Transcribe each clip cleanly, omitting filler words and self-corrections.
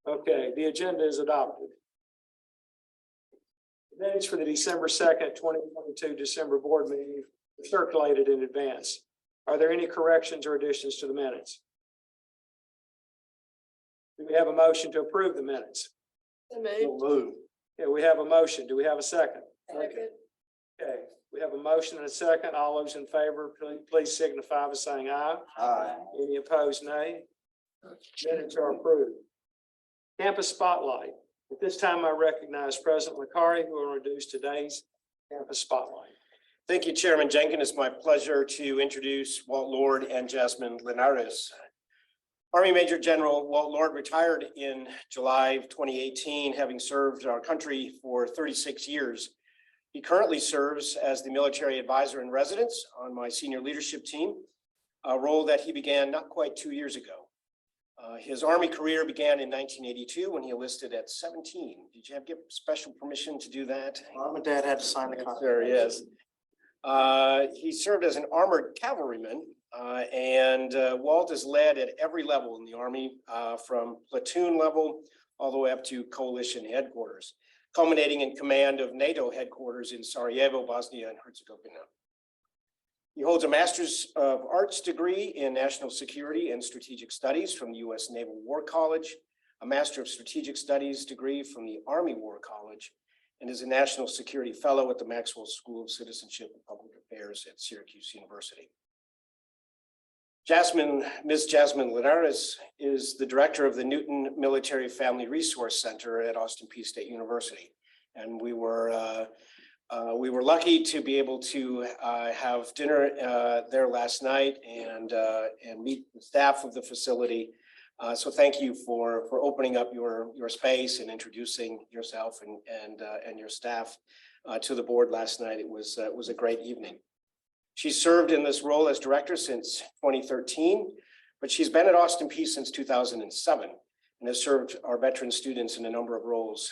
Okay, the agenda is adopted. The minutes for the December 2nd, 2022 December board meeting were circulated in advance. Are there any corrections or additions to the minutes? Do we have a motion to approve the minutes? Okay, we have a motion. Do we have a second? Second. Okay, we have a motion and a second. All those in favor, please signify by saying aye. Aye. Any opposed, nay? Minutes are approved. Campus Spotlight. At this time, I recognize President Licari, who will introduce today's Campus Spotlight. Thank you, Chairman Jenkins. It's my pleasure to introduce Walt Lord and Jasmine Linares. Army Major General Walt Lord retired in July of 2018, having served our country for 36 years. He currently serves as the military advisor in residence on my senior leadership team, a role that he began not quite 2 years ago. His Army career began in 1982 when he enlisted at 17. Did you give special permission to do that? Mom and Dad had to sign the contract. There he is. He served as an armored cavalryman, and Walt is led at every level in the Army, from platoon level all the way up to coalition headquarters, culminating in command of NATO headquarters in Sarajevo, Bosnia and Herzegovina. He holds a Master's of Arts degree in National Security and Strategic Studies from the U.S. Naval War College, a Master of Strategic Studies degree from the Army War College, and is a National Security Fellow at the Maxwell School of Citizenship and Public Affairs at Syracuse University. Ms. Jasmine Linares is the director of the Newton Military Family Resource Center at Austin Peay State University. And we were lucky to be able to have dinner there last night and meet the staff of the facility. So thank you for opening up your space and introducing yourself and your staff to the board last night. It was a great evening. She served in this role as director since 2013, but she's been at Austin Peay since 2007 and has served our veteran students in a number of roles,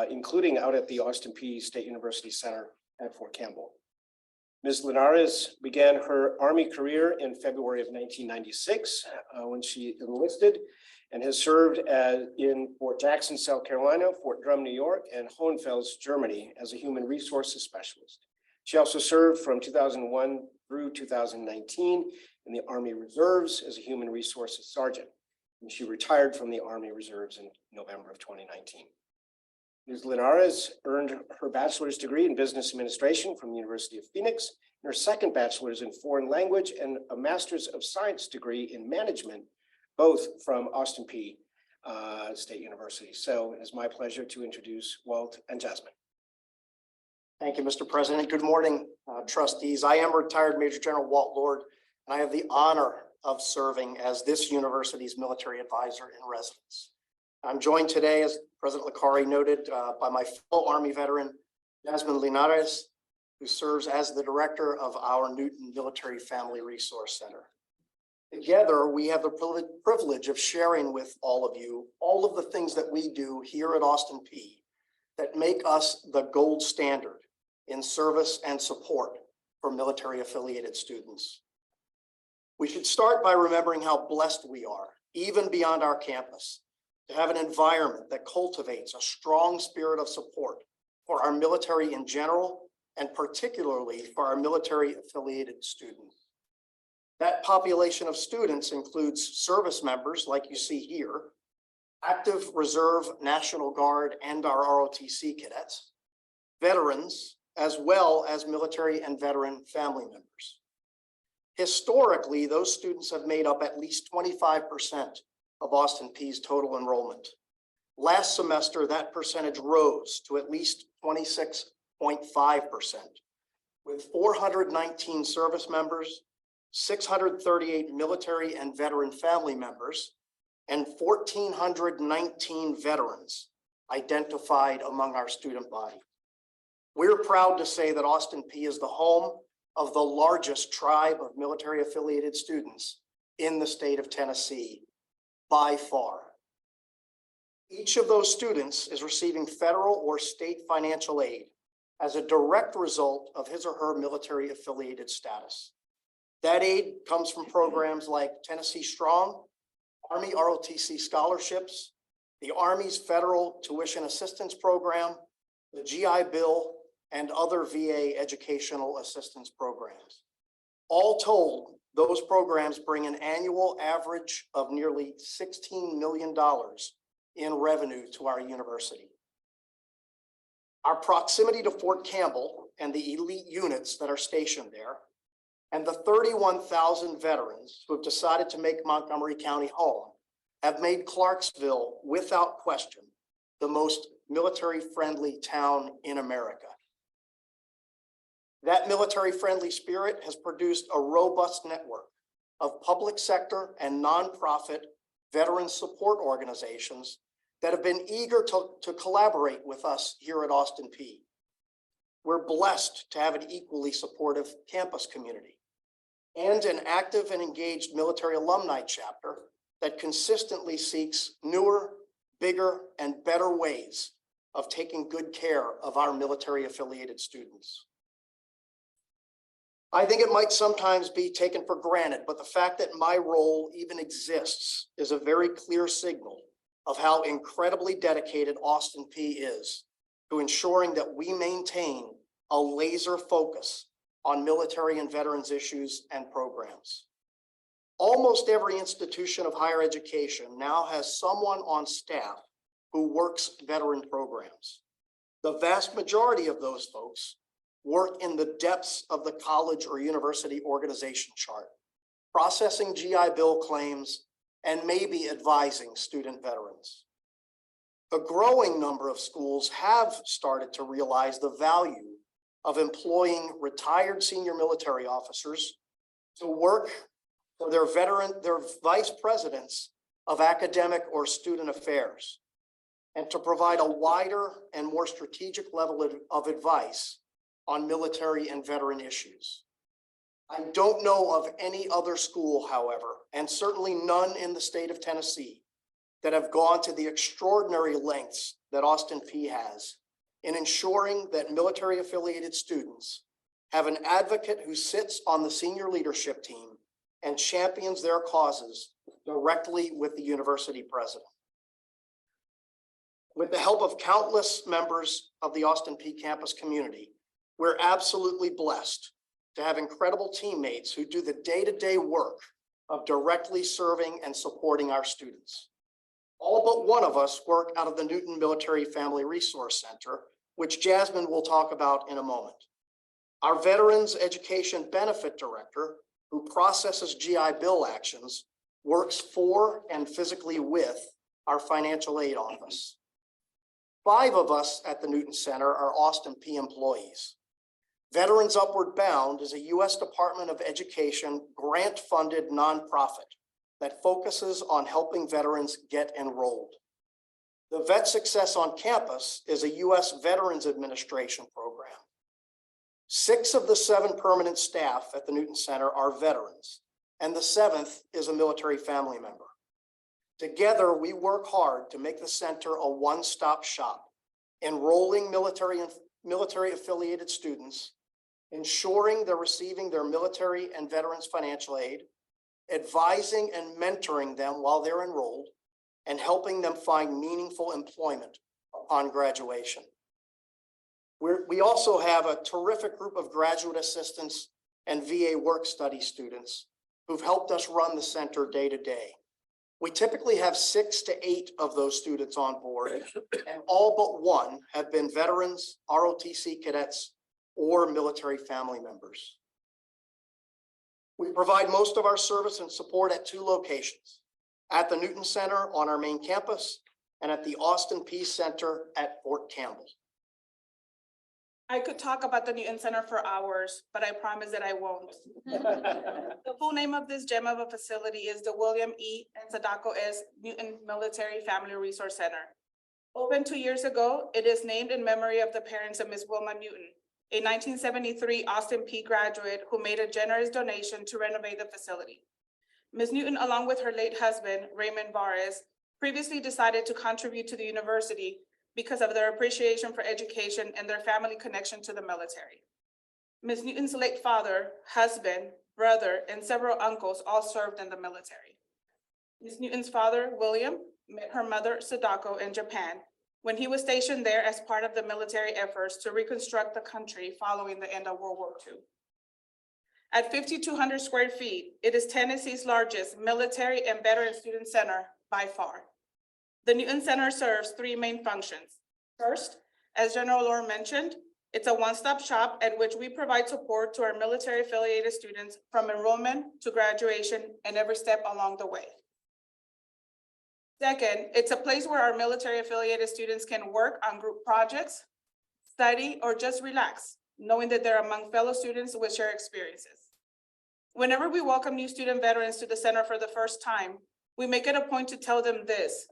including out at the Austin Peay State University Center at Fort Campbell. Ms. Linares began her Army career in February of 1996 when she enlisted, and has served in Fort Jackson, South Carolina, Fort Drum, New York, and Hohenfels, Germany as a human resources specialist. She also served from 2001 through 2019 in the Army Reserves as a human resources sergeant, and she retired from the Army Reserves in November of 2019. Ms. Linares earned her bachelor's degree in business administration from the University of Phoenix, and her second bachelor's in foreign language, and a master's of science degree in management, both from Austin Peay State University. So it is my pleasure to introduce Walt and Jasmine. Thank you, Mr. President. Good morning, trustees. I am retired Major General Walt Lord, and I have the honor of serving as this university's military advisor in residence. I'm joined today, as President Licari noted, by my fellow Army veteran, Jasmine Linares, who serves as the director of our Newton Military Family Resource Center. Together, we have the privilege of sharing with all of you all of the things that we do here at Austin Peay that make us the gold standard in service and support for military affiliated students. We should start by remembering how blessed we are, even beyond our campus, to have an environment that cultivates a strong spirit of support for our military in general, and particularly for our military affiliated students. That population of students includes service members like you see here, active reserve, National Guard, and our ROTC cadets, veterans, as well as military and veteran family members. Historically, those students have made up at least 25% of Austin Peay's total enrollment. Last semester, that percentage rose to at least 26.5%, with 419 service members, 638 military and veteran family members, and 1,419 veterans identified among our student body. We're proud to say that Austin Peay is the home of the largest tribe of military affiliated students in the state of Tennessee, by far. Each of those students is receiving federal or state financial aid as a direct result of his or her military affiliated status. That aid comes from programs like Tennessee Strong, Army ROTC scholarships, the Army's Federal Tuition Assistance Program, the GI Bill, and other VA educational assistance programs. All told, those programs bring an annual average of nearly $16 million in revenue to our university. Our proximity to Fort Campbell and the elite units that are stationed there, and the 31,000 veterans who have decided to make Montgomery County home, have made Clarksville, without question, the most military-friendly town in America. That military-friendly spirit has produced a robust network of public sector and nonprofit veteran support organizations that have been eager to collaborate with us here at Austin Peay. We're blessed to have an equally supportive campus community and an active and engaged military alumni chapter that consistently seeks newer, bigger, and better ways of taking good care of our military affiliated students. I think it might sometimes be taken for granted, but the fact that my role even exists is a very clear signal of how incredibly dedicated Austin Peay is to ensuring that we maintain a laser focus on military and veterans issues and programs. Almost every institution of higher education now has someone on staff who works veteran programs. The vast majority of those folks work in the depths of the college or university organization chart, processing GI Bill claims and maybe advising student veterans. A growing number of schools have started to realize the value of employing retired senior military officers to work for their vice presidents of academic or student affairs, and to provide a wider and more strategic level of advice on military and veteran issues. I don't know of any other school, however, and certainly none in the state of Tennessee, that have gone to the extraordinary lengths that Austin Peay has in ensuring that military affiliated students have an advocate who sits on the senior leadership team and champions their causes directly with the university president. With the help of countless members of the Austin Peay campus community, we're absolutely blessed to have incredible teammates who do the day-to-day work of directly serving and supporting our students. All but one of us work out of the Newton Military Family Resource Center, which Jasmine will talk about in a moment. Our Veterans Education Benefit Director, who processes GI Bill actions, works for and physically with our financial aid office. 5 of us at the Newton Center are Austin Peay employees. Veterans Upward Bound is a U.S. Department of Education grant-funded nonprofit that focuses on helping veterans get enrolled. The Vet Success on Campus is a U.S. Veterans Administration program. 6 of the 7 permanent staff at the Newton Center are veterans, and the 7th is a military family member. Together, we work hard to make the center a one-stop shop, enrolling military affiliated students, ensuring they're receiving their military and veterans financial aid, advising and mentoring them while they're enrolled, and helping them find meaningful employment upon graduation. We also have a terrific group of graduate assistants and VA work study students who've helped us run the center day to day. We typically have 6 to 8 of those students on board, and all but 1 have been veterans, ROTC cadets, or military family members. We provide most of our service and support at 2 locations, at the Newton Center on our main campus and at the Austin Peay Center at Fort Campbell. I could talk about the Newton Center for hours, but I promise that I won't. The full name of this gem of a facility is the William E. and Sadako S. Newton Military Family Resource Center. Opened 2 years ago, it is named in memory of the parents of Ms. Wilma Newton, a 1973 Austin Peay graduate who made a generous donation to renovate the facility. Ms. Newton, along with her late husband, Raymond Barres, previously decided to contribute to the university because of their appreciation for education and their family connection to the military. Ms. Newton's late father, husband, brother, and several uncles all served in the military. Ms. Newton's father, William, met her mother, Sadako, in Japan when he was stationed there as part of the military efforts to reconstruct the country following the end of World War II. At 5,200 square feet, it is Tennessee's largest military and veteran student center by far. The Newton Center serves three main functions. First, as General Lord mentioned, it's a one-stop shop at which we provide support to our military affiliated students from enrollment to graduation and every step along the way. Second, it's a place where our military affiliated students can work on group projects, study, or just relax, knowing that they're among fellow students with shared experiences. Whenever we welcome new student veterans to the center for the first time, we make it a point to tell them this.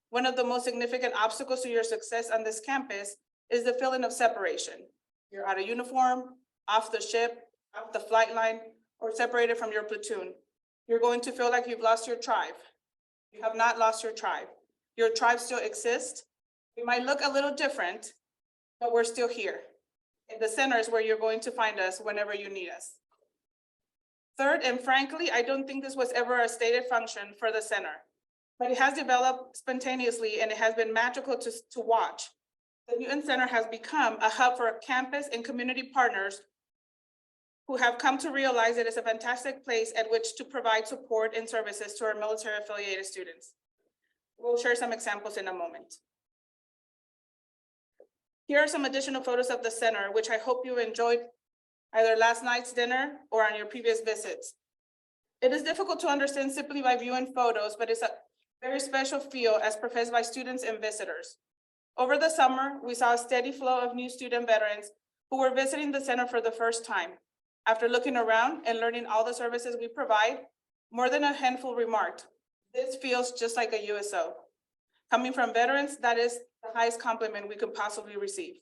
One of the most significant obstacles to your success on this campus is the feeling of separation. You're out of uniform, off the ship, off the flight line, or separated from your platoon. You're going to feel like you've lost your tribe. You have not lost your tribe. Your tribe still exists. We might look a little different, but we're still here. And the center is where you're going to find us whenever you need us. Third, and frankly, I don't think this was ever a stated function for the center, but it has developed spontaneously and it has been magical to watch. The Newton Center has become a hub for campus and community partners who have come to realize it is a fantastic place at which to provide support and services to our military affiliated students. We'll share some examples in a moment. Here are some additional photos of the center, which I hope you enjoyed either last night's dinner or on your previous visits. It is difficult to understand simply by viewing photos, but it's a very special feel as professed by students and visitors. Over the summer, we saw a steady flow of new student veterans who were visiting the center for the first time. After looking around and learning all the services we provide, more than a handful remarked, "This feels just like a USO." Coming from veterans, that is the highest compliment we could possibly receive.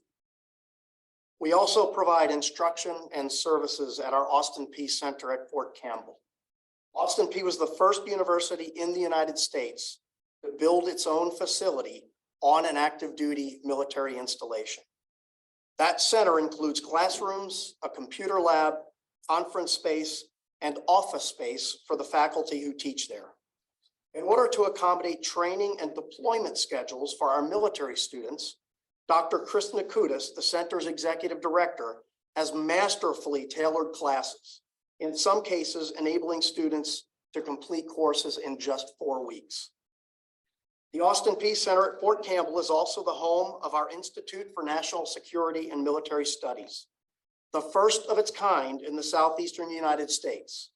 We also provide instruction and services at our Austin Peay Center at Fort Campbell. Austin Peay was the first university in the United States to build its own facility on an active duty military installation. That center includes classrooms, a computer lab, conference space, and office space for the faculty who teach there. In order to accommodate training and deployment schedules for our military students, Dr. Chris Nakutis, the center's executive director, has masterfully tailored classes, in some cases enabling students to complete courses in just 4 weeks. The Austin Peay Center at Fort Campbell is also the home of our Institute for National Security and Military Studies, the first of its kind in the southeastern United States.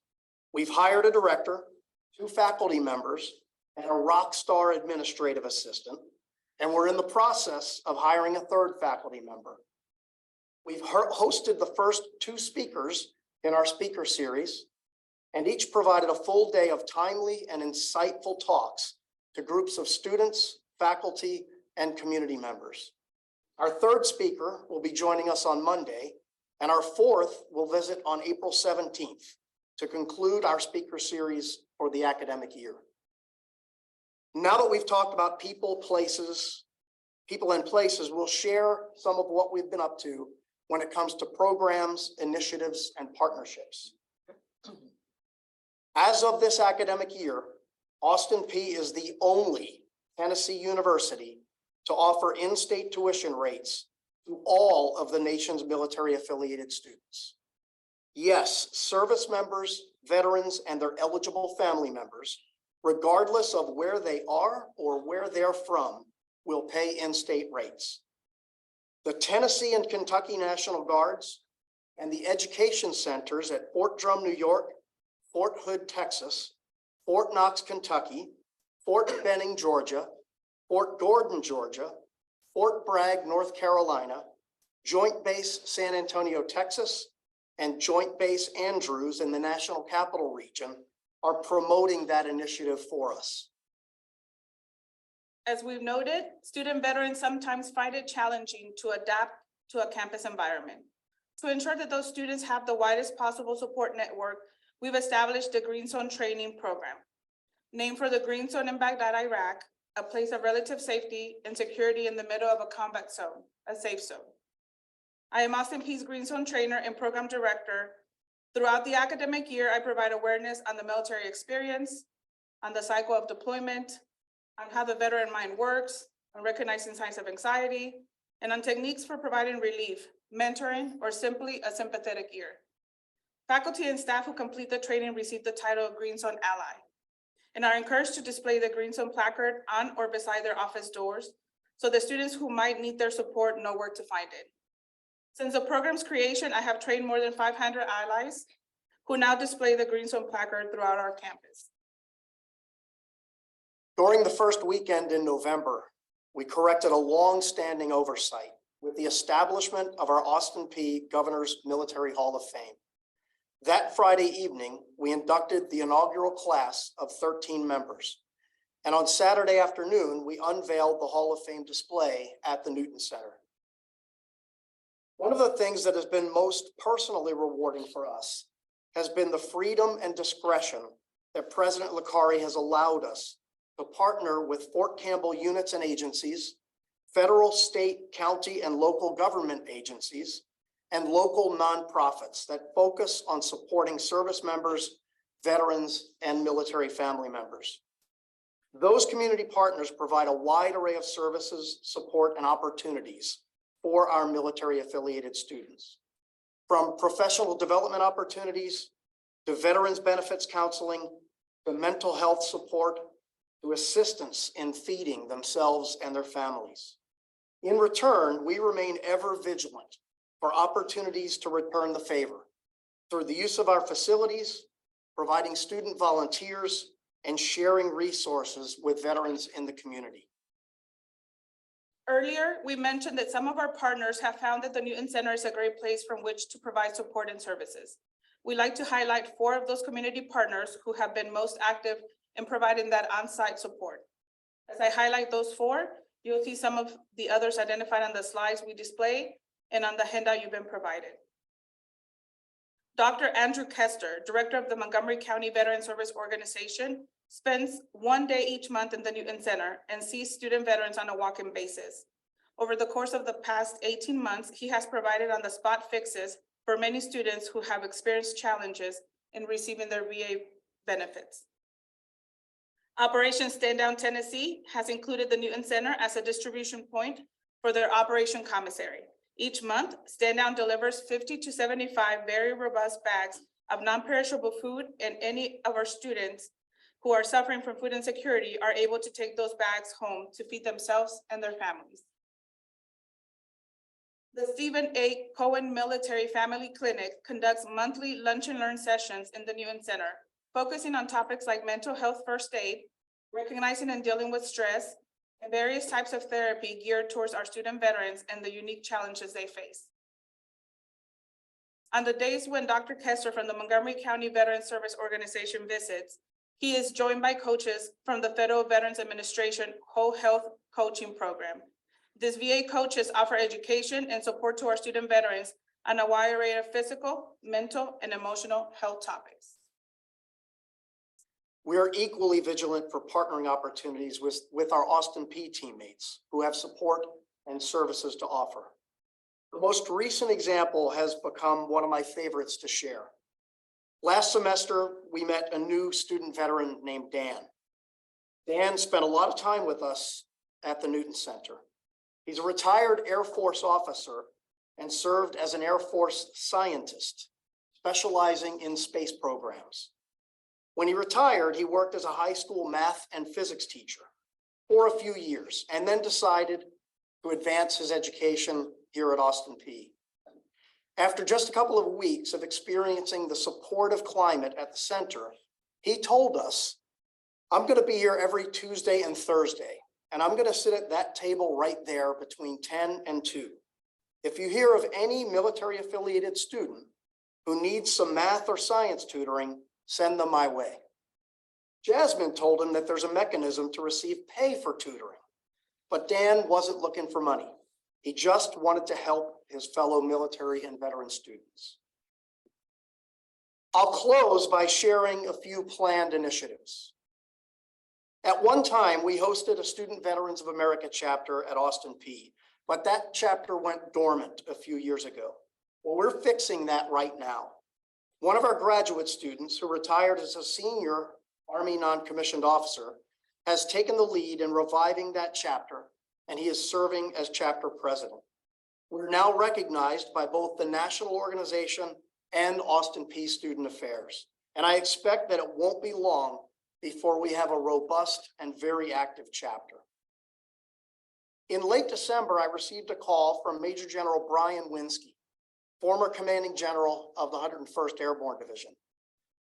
We've hired a director, 2 faculty members, and a rock star administrative assistant, and we're in the process of hiring a 3rd faculty member. We've hosted the first 2 speakers in our speaker series, and each provided a full day of timely and insightful talks to groups of students, faculty, and community members. Our 3rd speaker will be joining us on Monday, and our 4th will visit on April 17th to conclude our speaker series for the academic year. Now that we've talked about people and places, we'll share some of what we've been up to when it comes to programs, initiatives, and partnerships. As of this academic year, Austin Peay is the only Tennessee university to offer in-state tuition rates to all of the nation's military affiliated students. Yes, service members, veterans, and their eligible family members, regardless of where they are or where they're from, will pay in-state rates. The Tennessee and Kentucky National Guards and the education centers at Fort Drum, New York, Fort Hood, Texas, Fort Knox, Kentucky, Fort Benning, Georgia, Fort Gordon, Georgia, Fort Bragg, North Carolina, Joint Base San Antonio, Texas, and Joint Base Andrews in the National Capital Region are promoting that initiative for us. As we've noted, student veterans sometimes find it challenging to adapt to a campus environment. To ensure that those students have the widest possible support network, we've established the Green Zone Training Program. Named for the Green Zone in Baghdad, Iraq, a place of relative safety and security in the middle of a combat zone, a safe zone. I am Austin Peay's Green Zone trainer and program director Throughout the academic year, I provide awareness on the military experience, on the cycle of deployment, on how the veteran mind works, on recognizing signs of anxiety, and on techniques for providing relief, mentoring, or simply a sympathetic ear. Faculty and staff who complete the training receive the title of Green Zone Ally and are encouraged to display the Green Zone placard on or beside their office doors so the students who might need their support know where to find it. Since the program's creation, I have trained more than 500 allies who now display the Green Zone placard throughout our campus. During the first weekend in November, we corrected a long-standing oversight with the establishment of our Austin Peay Governor's Military Hall of Fame. That Friday evening, we inducted the inaugural class of 13 members. And on Saturday afternoon, we unveiled the Hall of Fame display at the Newton Center. One of the things that has been most personally rewarding for us has been the freedom and discretion that President Licari has allowed us to partner with Fort Campbell units and agencies, federal, state, county, and local government agencies, and local nonprofits that focus on supporting service members, veterans, and military family members. Those community partners provide a wide array of services, support, and opportunities for our military affiliated students. From professional development opportunities to veterans benefits counseling, to mental health support, to assistance in feeding themselves and their families. In return, we remain ever vigilant for opportunities to return the favor through the use of our facilities, providing student volunteers, and sharing resources with veterans in the community. Earlier, we mentioned that some of our partners have found that the Newton Center is a great place from which to provide support and services. We'd like to highlight 4 of those community partners who have been most active in providing that on-site support. As I highlight those 4, you'll see some of the others identified on the slides we display and on the handout you've been provided. Dr. Andrew Kester, Director of the Montgomery County Veteran Service Organization, spends 1 day each month in the Newton Center and sees student veterans on a walk-in basis. Over the course of the past 18 months, he has provided on-the-spot fixes for many students who have experienced challenges in receiving their VA benefits. Operation Stand Down Tennessee has included the Newton Center as a distribution point for their Operation Commissary. Each month, Stand Down delivers 50 to 75 very robust bags of non-perishable food, and any of our students who are suffering from food insecurity are able to take those bags home to feed themselves and their families. The Stephen A. Cohen Military Family Clinic conducts monthly lunch and learn sessions in the Newton Center, focusing on topics like mental health first aid, recognizing and dealing with stress, and various types of therapy geared towards our student veterans and the unique challenges they face. On the days when Dr. Kester from the Montgomery County Veteran Service Organization visits, he is joined by coaches from the Federal Veterans Administration Whole Health Coaching Program. These VA coaches offer education and support to our student veterans on a wide array of physical, mental, and emotional health topics. We are equally vigilant for partnering opportunities with our Austin Peay teammates who have support and services to offer. The most recent example has become one of my favorites to share. Last semester, we met a new student veteran named Dan. Dan spent a lot of time with us at the Newton Center. He's a retired Air Force officer and served as an Air Force scientist, specializing in space programs. When he retired, he worked as a high school math and physics teacher for a few years, and then decided to advance his education here at Austin Peay. After just a couple of weeks of experiencing the supportive climate at the center, he told us, "I'm going to be here every Tuesday and Thursday, and I'm going to sit at that table right there between 10 and 2. If you hear of any military affiliated student who needs some math or science tutoring, send them my way." Jasmine told him that there's a mechanism to receive pay for tutoring, but Dan wasn't looking for money. He just wanted to help his fellow military and veteran students. I'll close by sharing a few planned initiatives. At one time, we hosted a Student Veterans of America chapter at Austin Peay, but that chapter went dormant a few years ago. Well, we're fixing that right now. One of our graduate students who retired as a senior Army non-commissioned officer has taken the lead in reviving that chapter, and he is serving as chapter president. We're now recognized by both the national organization and Austin Peay Student Affairs, and I expect that it won't be long before we have a robust and very active chapter. In late December, I received a call from Major General Brian Winsky, former commanding general of the 101st Airborne Division.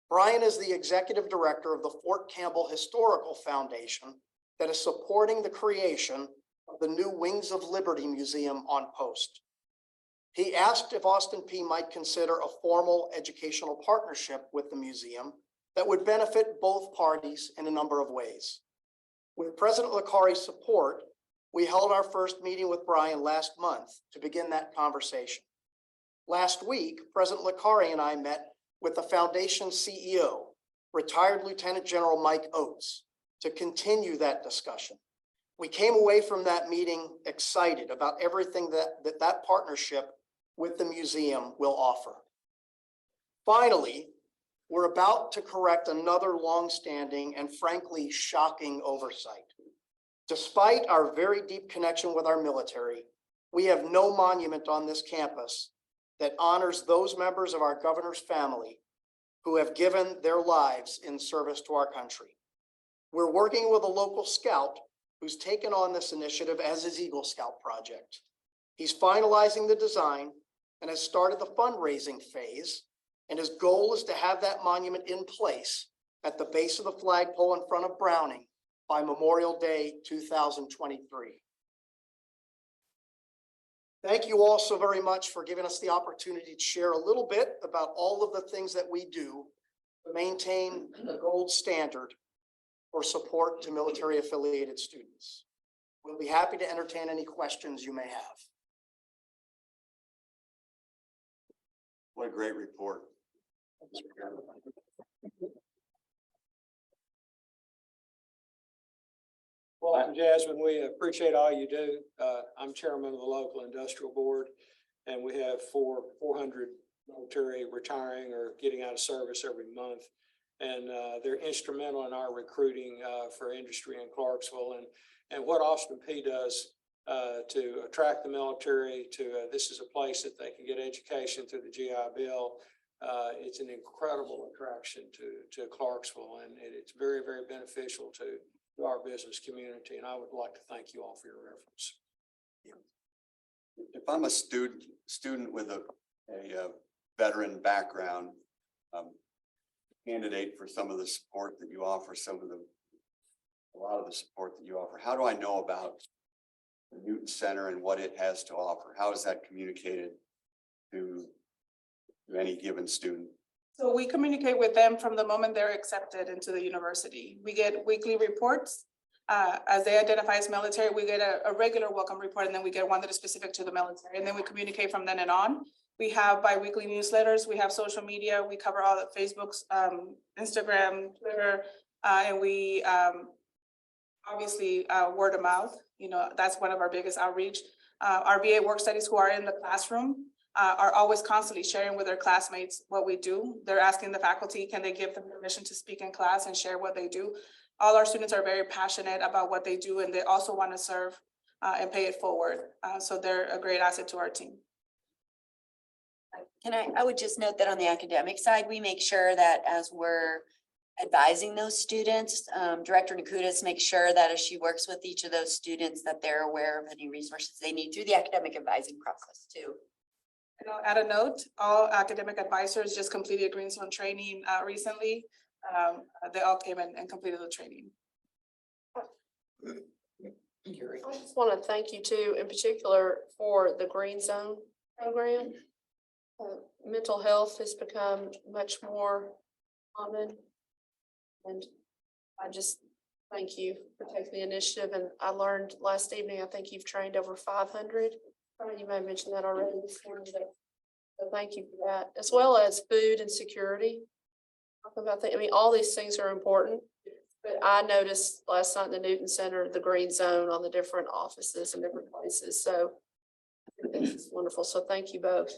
Brian is the executive director of the Fort Campbell Historical Foundation that is supporting the creation of the new Wings of Liberty Museum on post. He asked if Austin Peay might consider a formal educational partnership with the museum that would benefit both parties in a number of ways. With President Licari's support, we held our first meeting with Brian last month to begin that conversation. Last week, President Licari and I met with the foundation's CEO, retired Lieutenant General Mike Oates, to continue that discussion. We came away from that meeting excited about everything that partnership with the museum will offer. Finally, we're about to correct another longstanding and frankly shocking oversight. Despite our very deep connection with our military, we have no monument on this campus that honors those members of our governor's family who have given their lives in service to our country. We're working with a local scout who's taken on this initiative as his Eagle Scout project. He's finalizing the design and has started the fundraising phase, and his goal is to have that monument in place at the base of the flagpole in front of Browning by Memorial Day 2023. Thank you all so very much for giving us the opportunity to share a little bit about all of the things that we do to maintain the gold standard for support to military affiliated students. We'll be happy to entertain any questions you may have. What a great report. Welcome, Jasmine. We appreciate all you do. I'm chairman of the local industrial board, and we have 400 military retiring or getting out of service every month. And they're instrumental in our recruiting for industry in Clarksville. And what Austin Peay does to attract the military to this is a place that they can get education through the GI Bill. It's an incredible attraction to Clarksville, and it's very, very beneficial to our business community. And I would like to thank you all for your efforts. If I'm a student with a veteran background, candidate for some of the support that you offer, a lot of the support that you offer, how do I know about the Newton Center and what it has to offer? How is that communicated to any given student? So we communicate with them from the moment they're accepted into the university. We get weekly reports. As they identify as military, we get a regular welcome report, and then we get one that is specific to the military. And then we communicate from then and on. We have bi-weekly newsletters. We have social media. We cover all the Facebooks, Instagram, Twitter, and we obviously word of mouth. You know, that's one of our biggest outreach. Our VA work studies who are in the classroom are always constantly sharing with their classmates what we do. They're asking the faculty, can they give them permission to speak in class and share what they do? All our students are very passionate about what they do, and they also want to serve and pay it forward. So they're a great asset to our team. I would just note that on the academic side, we make sure that as we're advising those students, Director Nakutis makes sure that as she works with each of those students, that they're aware of any resources they need through the academic advising process too. And I'll add a note, all academic advisors just completed Green Zone training recently. They all came in and completed the training. I just want to thank you too, in particular for the Green Zone program. Mental health has become much more common. And I just thank you for taking the initiative. And I learned last evening, I think you've trained over 500. You may have mentioned that already this morning. So thank you for that, as well as food and security. Talk about that. I mean, all these things are important. But I noticed last night in the Newton Center, the green zone on the different offices and different places. So I think this is wonderful. So thank you both.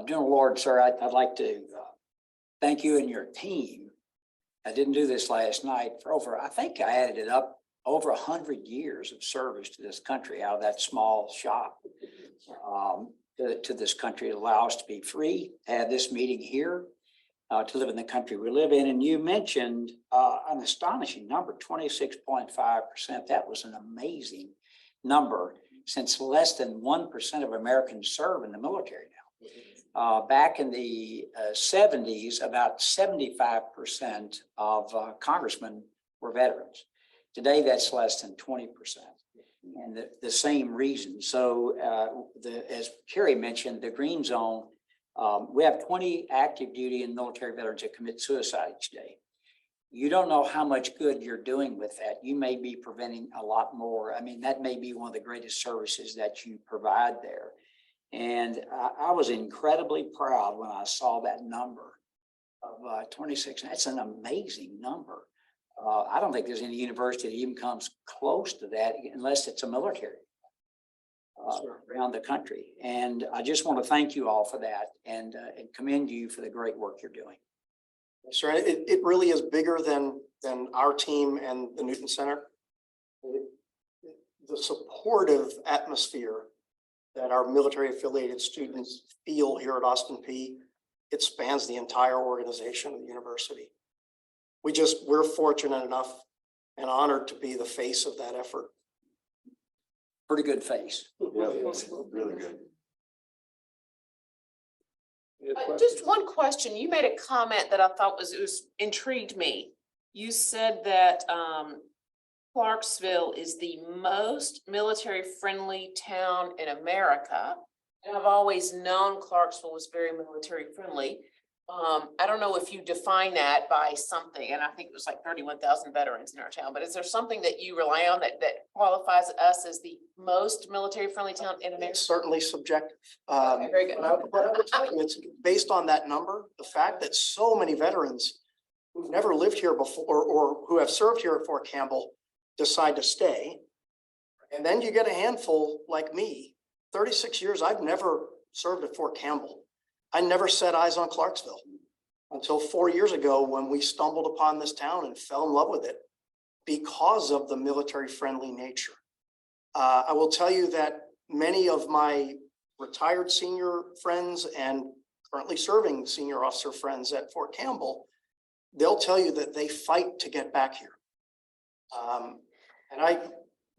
General Lord, sir, I'd like to thank you and your team. I didn't do this last night for over, I think I added it up, over 100 years of service to this country out of that small shop. To this country, it allows us to be free, have this meeting here, to live in the country we live in. And you mentioned an astonishing number, 26.5%. That was an amazing number, since less than 1% of Americans serve in the military now. Back in the 70s, about 75% of congressmen were veterans. Today, that's less than 20%. And the same reason. So as Kerry mentioned, the green zone, we have 20 active duty and military veterans that commit suicide each day. You don't know how much good you're doing with that. You may be preventing a lot more. I mean, that may be one of the greatest services that you provide there. And I was incredibly proud when I saw that number of 26. That's an amazing number. I don't think there's any university that even comes close to that unless it's a military around the country. And I just want to thank you all for that and commend you for the great work you're doing. Sir, it really is bigger than our team and the Newton Center. The supportive atmosphere that our military affiliated students feel here at Austin P, it spans the entire organization of the university. We're fortunate enough and honored to be the face of that effort. Pretty good face. Really, really good. Just one question. You made a comment that I thought intrigued me. You said that Clarksville is the most military-friendly town in America. And I've always known Clarksville was very military-friendly. I don't know if you define that by something, and I think it was like 31,000 veterans in our town, but is there something that you rely on that qualifies us as the most military-friendly town in America? It's certainly subjective. Okay, very good. But I will tell you, it's based on that number, the fact that so many veterans who've never lived here before or who have served here at Fort Campbell decide to stay. And then you get a handful like me, 36 years, I've never served at Fort Campbell. I never set eyes on Clarksville until 4 years ago when we stumbled upon this town and fell in love with it because of the military-friendly nature. I will tell you that many of my retired senior friends and currently serving senior officer friends at Fort Campbell, they'll tell you that they fight to get back here.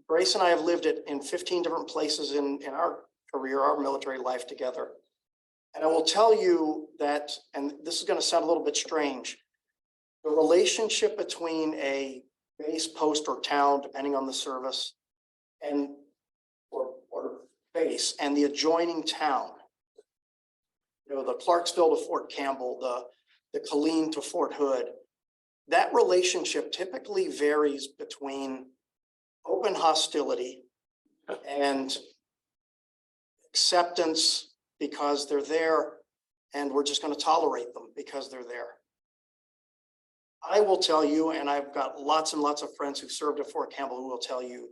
Grace and I have lived in 15 different places in our career, our military life together. And I will tell you that, and this is going to sound a little bit strange, the relationship between a base, post, or town, depending on the service, and or base, and the adjoining town, you know, the Clarksville to Fort Campbell, the Killeen to Fort Hood, that relationship typically varies between open hostility and acceptance because they're there and we're just going to tolerate them because they're there. I will tell you, and I've got lots and lots of friends who served at Fort Campbell who will tell you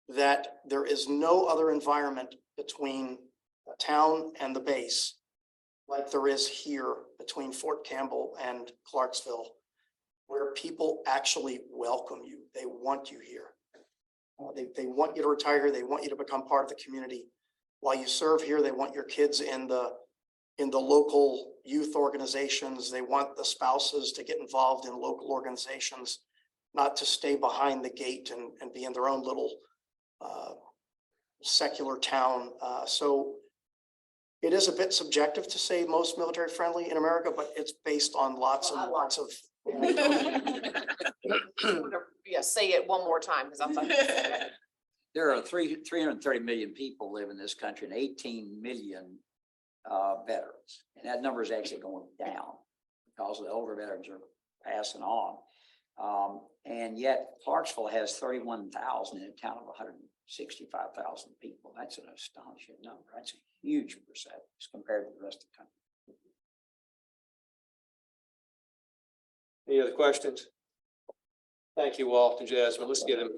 that there is no other environment between a town and the base like there is here between Fort Campbell and Clarksville, where people actually welcome you. They want you here. They want you to retire here. They want you to become part of the community. While you serve here, they want your kids in the local youth organizations. They want the spouses to get involved in local organizations, not to stay behind the gate and be in their own little secular town. So it is a bit subjective to say most military friendly in America, but it's based on lots and lots of. Yeah, say it one more time because I'm like. There are 330 million people live in this country and 18 million veterans. And that number is actually going down because the older veterans are passing on. And yet Clarksville has 31,000 in a town of 165,000 people. That's an astonishing number. That's a huge percentage compared to the rest of the country. Any other questions? Thank you, Walt and Jasmine. Let's get them.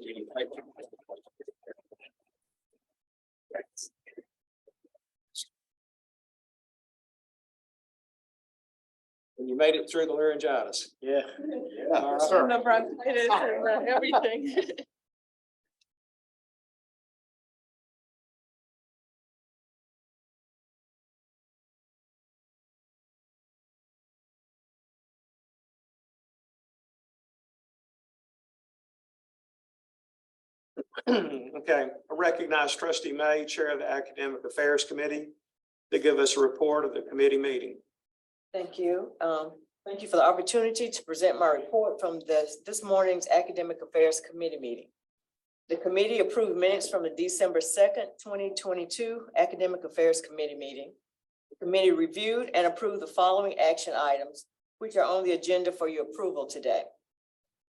And you made it through the laryngitis. Yeah. All right. Sir. The bronchitis and everything. Okay, I recognize trustee May, Chair of the Academic Affairs Committee, to give us a report of the committee meeting. Thank you. Thank you for the opportunity to present my report from this morning's Academic Affairs Committee meeting. The committee approved minutes from the December 2nd, 2022 Academic Affairs Committee meeting. The committee reviewed and approved the following action items, which are on the agenda for your approval today.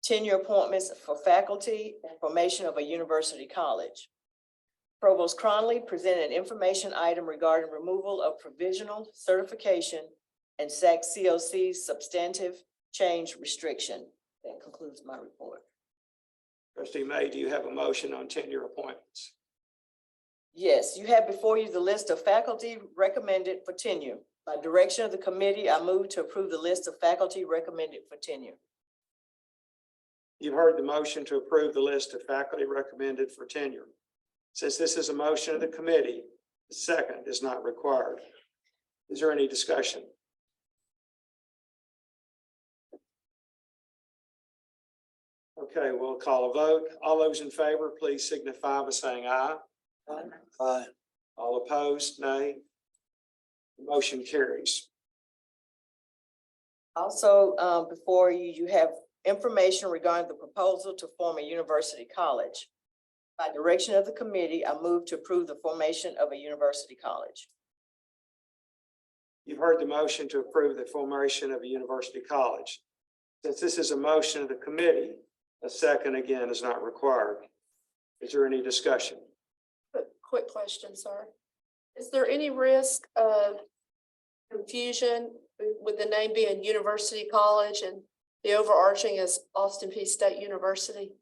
Tenure appointments for faculty and formation of a university college. Provost Cronley presented an information item regarding removal of provisional certification and SAC COC's substantive change restriction. That concludes my report. Trustee May, do you have a motion on tenure appointments? Yes, you have before you the list of faculty recommended for tenure. By direction of the committee, I move to approve the list of faculty recommended for tenure. You've heard the motion to approve the list of faculty recommended for tenure. Since this is a motion of the committee, the second is not required. Is there any discussion? Okay, we'll call a vote. All those in favor, please signify by saying aye. Aye. All opposed, nay. Motion carries. Also, before you, you have information regarding the proposal to form a university college. By direction of the committee, I move to approve the formation of a university college. You've heard the motion to approve the formation of a university college. Since this is a motion of the committee, a second again is not required. Is there any discussion? Quick question, sir. Is there any risk of confusion with the name being University College and the overarching is Austin Peay State University?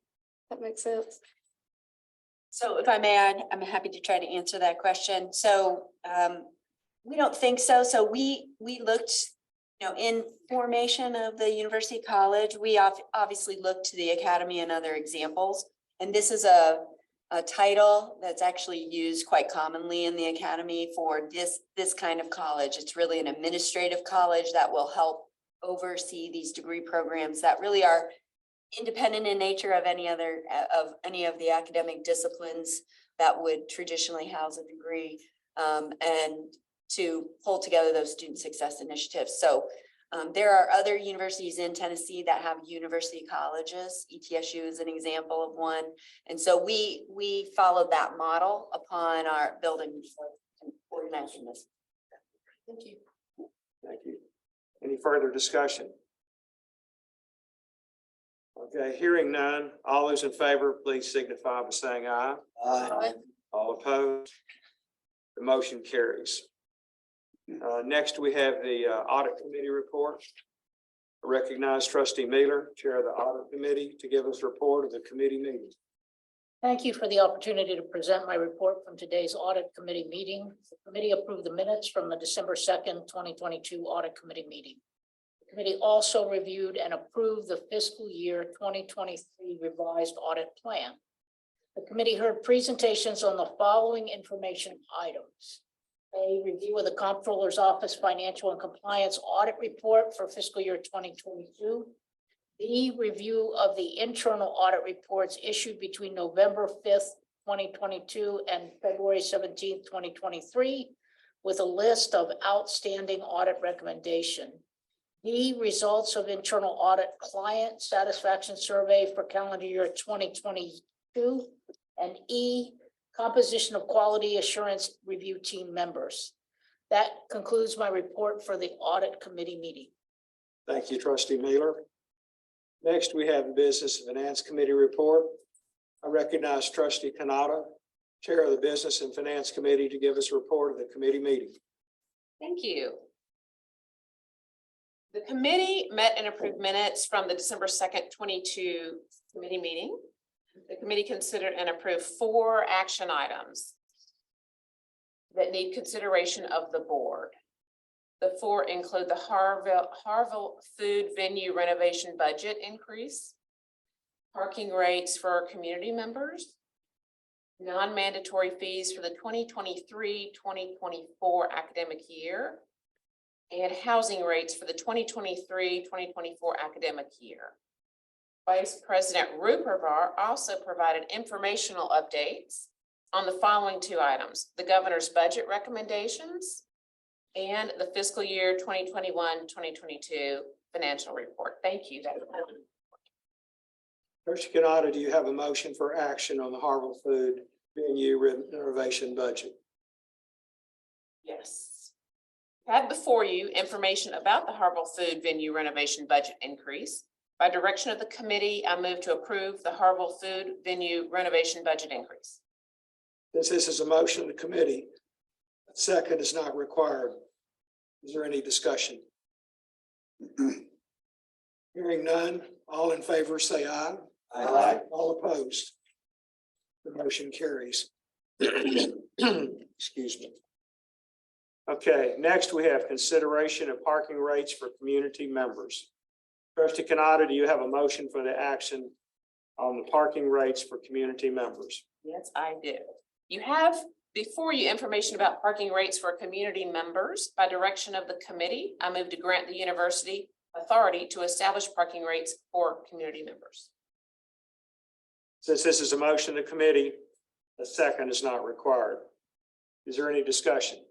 That makes sense? So if I may add, I'm happy to try to answer that question. So we don't think so. So we looked, in formation of the university college, we obviously looked to the academy and other examples. And this is a title that's actually used quite commonly in the academy for this kind of college. It's really an administrative college that will help oversee these degree programs that really are independent in nature of any of the academic disciplines that would traditionally house a degree, and to pull together those student success initiatives. So there are other universities in Tennessee that have university colleges. ETSU is an example of one. And so we followed that model upon our building and organizing this. Thank you. Thank you. Any further discussion? Okay, hearing none. All those in favor, please signify by saying aye. Aye. All opposed? The motion carries. Next, we have the audit committee report. I recognize trustee Miller, chair of the audit committee, to give us a report of the committee meeting. Thank you for the opportunity to present my report from today's audit committee meeting. The committee approved the minutes from the December 2nd, 2022 audit committee meeting. The committee also reviewed and approved the fiscal year 2023 revised audit plan. The committee heard presentations on the following information items. A review of the Comptroller's Office Financial and Compliance Audit Report for fiscal year 2022. B, review of the internal audit reports issued between November 5th, 2022 and February 17th, 2023, with a list of outstanding audit recommendation. D, results of internal audit client satisfaction survey for calendar year 2022. And E, composition of quality assurance review team members. That concludes my report for the audit committee meeting. Thank you, trustee Miller. Next, we have the Business and Finance Committee report. I recognize trustee Kanata, chair of the Business and Finance Committee, to give us a report of the committee meeting. Thank you. The committee met and approved minutes from the December 2nd, 22 committee meeting. The committee considered and approved 4 action items that need consideration of the board. The four include the Harville Food Venue renovation budget increase, parking rates for community members, non-mandatory fees for the 2023-2024 academic year, and housing rates for the 2023-2024 academic year. Vice President Rupervar also provided informational updates on the following two items: the governor's budget recommendations and the fiscal year 2021-2022 financial report. Thank you. Trustee Canada, do you have a motion for action on the Harville Food Venue renovation budget? Yes. Have before you information about the Harville Food Venue renovation budget increase. By direction of the committee, I move to approve the Harville Food Venue renovation budget increase. Since this is a motion of the committee, a second is not required. Is there any discussion? Hearing none, all in favor say aye. Aye. All opposed. The motion carries. Excuse me. Okay, next we have consideration of parking rates for community members. Trustee Canada, do you have a motion for the action on the parking rates for community members? Yes, I do. You have before you information about parking rates for community members. By direction of the committee, I move to grant the university authority to establish parking rates for community members. Since this is a motion of the committee, a second is not required. Is there any discussion?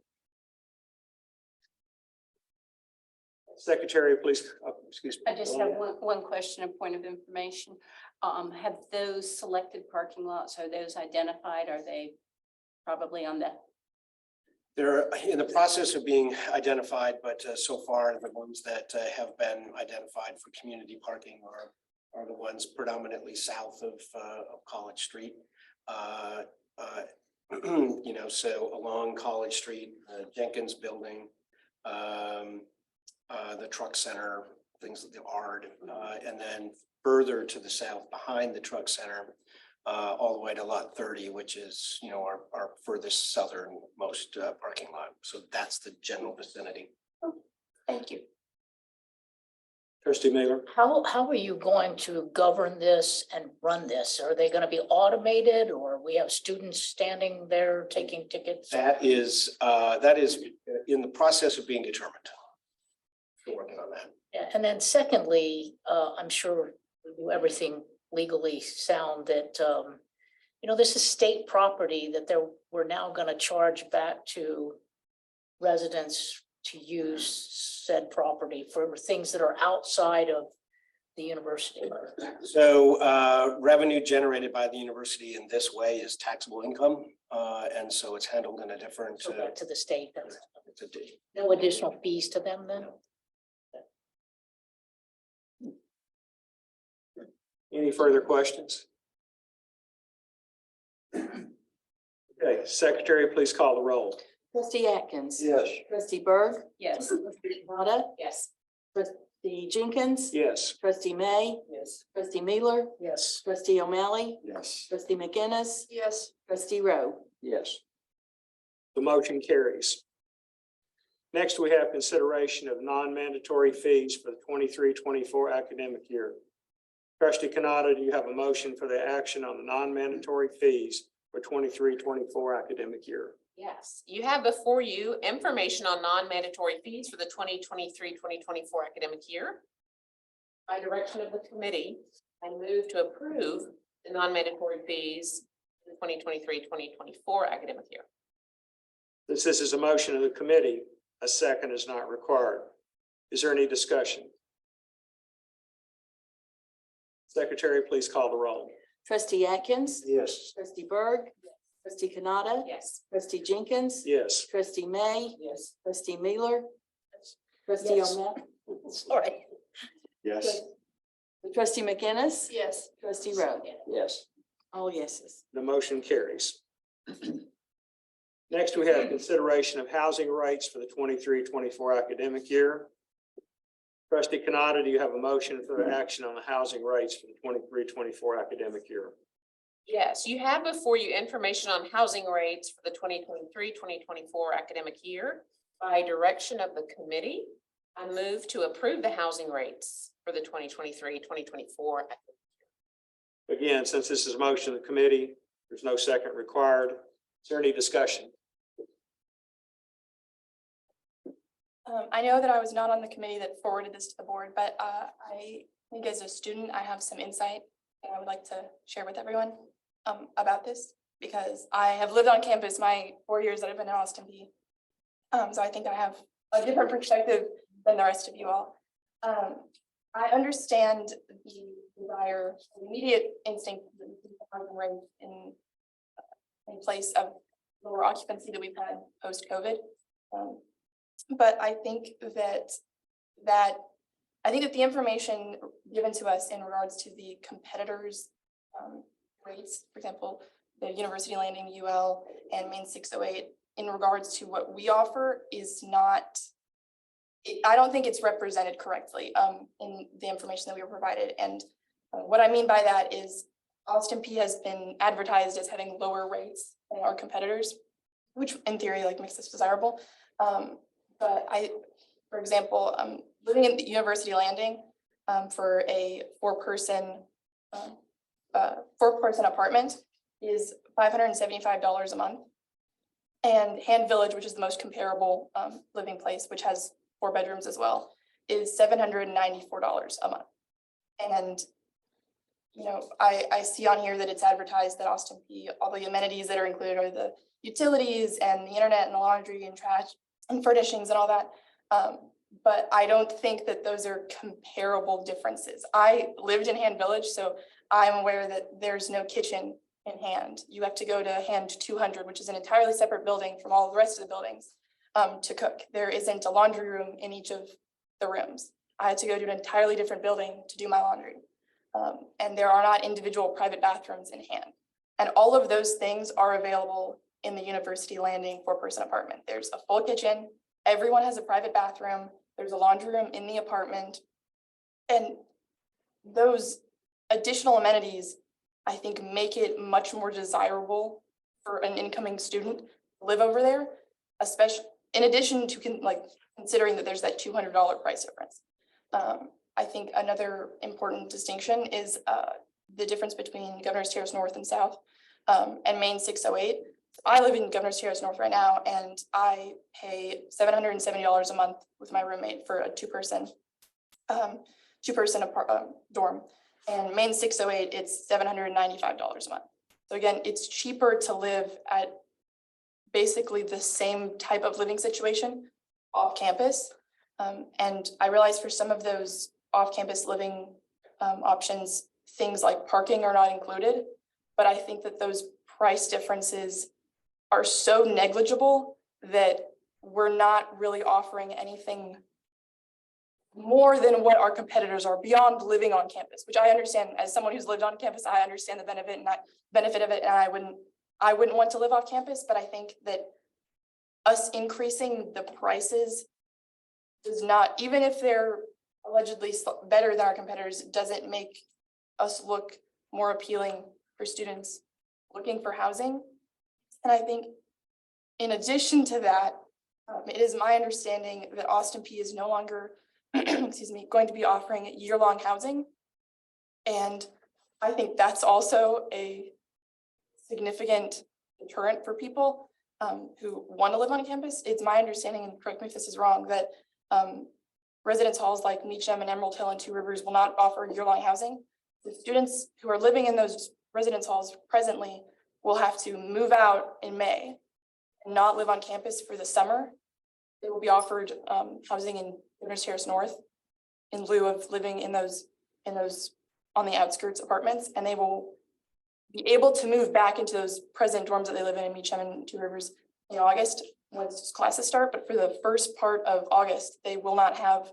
Secretary, please, excuse me. I just have one question, a point of information. Have those selected parking lots, are those identified? Are they probably on the? They're in the process of being identified, but so far the ones that have been identified for community parking are the ones predominantly south of College Street. You know, so along College Street, Jenkins Building, the truck center, things like the ARD, and then further to the south behind the truck center, all the way to lot 30, which is, you know, our furthest southernmost parking lot. So that's the general vicinity. Thank you. Trustee Miller. How are you going to govern this and run this? Are they going to be automated, or we have students standing there taking tickets? That is in the process of being determined. We're working on that. Yeah, and then secondly, I'm sure we do everything legally sound that, you know, this is state property that we're now going to charge back to residents to use said property for things that are outside of the university. So revenue generated by the university in this way is taxable income. And so it's handled in a different. Go back to the state. It's a No additional fees to them then? Any further questions? Okay, Secretary, please call the roll. Trustee Atkins. Yes. Trustee Berg. Yes. Trustee Canada. Yes. Trustee Jenkins. Yes. Trustee May. Yes. Trustee Miller. Yes. Trustee O'Malley. Yes. Trustee McGinnis. Yes. Trustee Rowe. Yes. The motion carries. Next, we have consideration of non-mandatory fees for the 23-24 academic year. Trustee Canada, do you have a motion for the action on the non-mandatory fees for 23-24 academic year? Yes, you have before you information on non-mandatory fees for the 2023-2024 academic year. By direction of the committee, I move to approve the non-mandatory fees for the 2023-2024 academic year. Since this is a motion of the committee, a second is not required. Is there any discussion? Secretary, please call the roll. Trustee Atkins. Yes. Trustee Berg. Trustee Canada. Yes. Trustee Jenkins. Yes. Trustee May. Yes. Trustee Miller. Trustee Yes. O'Malley. Sorry. Yes. Trustee McGinnis. Yes. Trustee Rowe. Yes. All yeses. The motion carries. Next, we have consideration of housing rates for the 23-24 academic year. Trustee Canada, do you have a motion for the action on the housing rates for the 23-24 academic year? Yes, you have before you information on housing rates for the 2023-2024 academic year. By direction of the committee, I move to approve the housing rates for the 2023-2024. Again, since this is a motion of the committee, there's no second required. Is there any discussion? I know that I was not on the committee that forwarded this to the board, but I think as a student, I have some insight that I would like to share with everyone about this, because I have lived on campus my 4 years that I've been in Austin P. So I think I have a different perspective than the rest of you all. I understand the desire, the immediate instinct to keep the housing rate in place of lower occupancy that we've had post-COVID. But I think that the information given to us in regards to the competitors' rates, for example, the University Landing, UL, and Main 608, in regards to what we offer is not, I don't think it's represented correctly in the information that we were provided. And what I mean by that is Austin P has been advertised as having lower rates than our competitors, which in theory like makes this desirable. But for example, living in the University Landing for a four-person apartment is $575 a month. And Hand Village, which is the most comparable living place, which has 4 bedrooms as well, is $794 a month. And you know, I see on here that it's advertised that Austin P, all the amenities that are included are the utilities and the internet and the laundry and trash and furnishings and all that. But I don't think that those are comparable differences. I lived in Hand Village, so I'm aware that there's no kitchen in Hand. You have to go to Hand 200, which is an entirely separate building from all the rest of the buildings, to cook. There isn't a laundry room in each of the rooms. I had to go to an entirely different building to do my laundry. And there are not individual private bathrooms in Hand. And all of those things are available in the University Landing 4-person apartment. There's a full kitchen. Everyone has a private bathroom. There's a laundry room in the apartment. And those additional amenities, I think, make it much more desirable for an incoming student to live over there, especially in addition to considering that there's that $200 price difference. I think another important distinction is the difference between Governor's Terrace North and South and Main 608. I live in Governor's Terrace North right now, and I pay $770 a month with my roommate for a two-person dorm. And Main 608, it's $795 a month. So again, it's cheaper to live at basically the same type of living situation off campus. And I realize for some of those off-campus living options, things like parking are not included, but I think that those price differences are so negligible that we're not really offering anything more than what our competitors are beyond living on campus, which I understand as someone who's lived on campus. I understand the benefit of it, and I wouldn't want to live off campus, but I think that us increasing the prices does not, even if they're allegedly better than our competitors, doesn't make us look more appealing for students looking for housing. And I think in addition to that, it is my understanding that Austin P is no longer going to be offering year-long housing. And I think that's also a significant deterrent for people who want to live on campus. It's my understanding, and correct me if this is wrong, that residence halls like Meacham and Emerald Hill and Two Rivers will not offer year-long housing. The students who are living in those residence halls presently will have to move out in May and not live on campus for the summer. They will be offered housing in Governor's Terrace North in lieu of living in those on the outskirts apartments, and they will be able to move back into those present dorms that they live in Meacham and Two Rivers in August once classes start. But for the first part of August, they will not have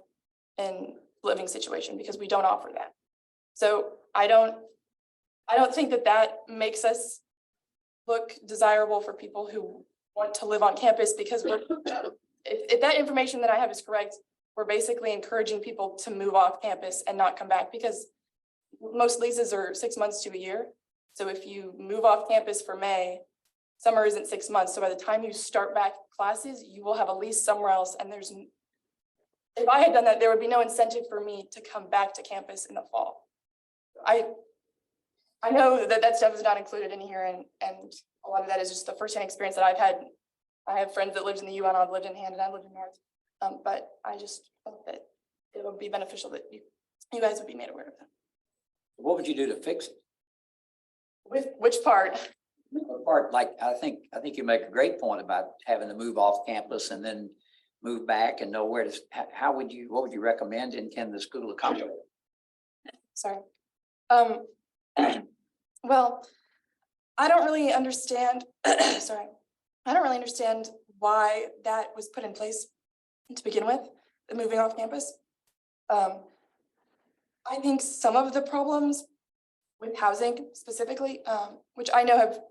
a living situation because we don't offer that. So I don't think that makes us look desirable for people who want to live on campus, because if that information that I have is correct, we're basically encouraging people to move off campus and not come back, because most leases are 6 months to a year. So if you move off campus for May summer isn't 6 months. So by the time you start back classes, you will have a lease somewhere else. And if I had done that, there would be no incentive for me to come back to campus in the fall. I know that stuff is not included in here, and a lot of that is just the firsthand experience that I've had. I have friends that lived in the U, and I've lived in Hampton, I lived in North. But I just thought that it would be beneficial that you guys would be made aware of that. What would you do to fix it? With which part? Part, like, I think you make a great point about having to move off campus and then move back and know where to, what would you recommend, and can the school accommodate? Sorry. Well, I don't really understand, sorry. I don't really understand why that was put in place to begin with, the moving off campus. I think some of the problems with housing specifically, which I know have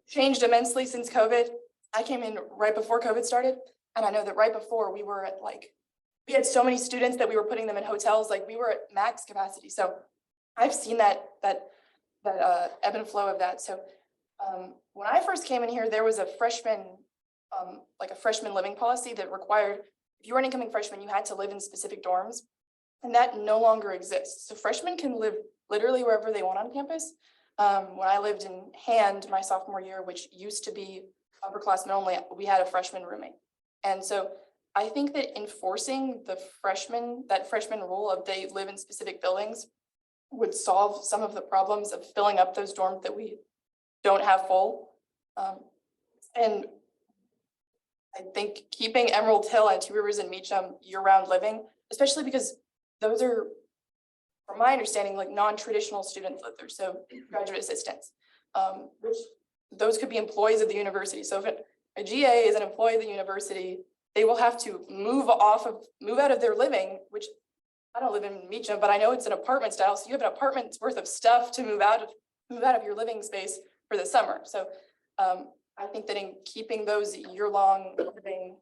changed immensely since COVID. I came in right before COVID started, and I know that right before we were at we had so many students that we were putting them in hotels, we were at max capacity. So I've seen that ebb and flow of that. So when I first came in here, there was a freshman living policy that required, if you were an incoming freshman, you had to live in specific dorms, and that no longer exists. So freshmen can live literally wherever they want on campus. When I lived in Hand my sophomore year, which used to be upperclassmen only, we had a freshman roommate. And so I think that enforcing that freshman rule of they live in specific buildings would solve some of the problems of filling up those dorms that we don't have full. And I think keeping Emerald Hill and Two Rivers and Meacham year-round living, especially because those are, from my understanding, non-traditional students live there, so graduate assistants, which those could be employees of the university. So if a GA is an employee of the university, they will have to move out of their living, which I don't live in Meacham, but I know it's an apartment style. So you have an apartment's worth of stuff to move out of your living space for the summer. So I think that in keeping those year-long living,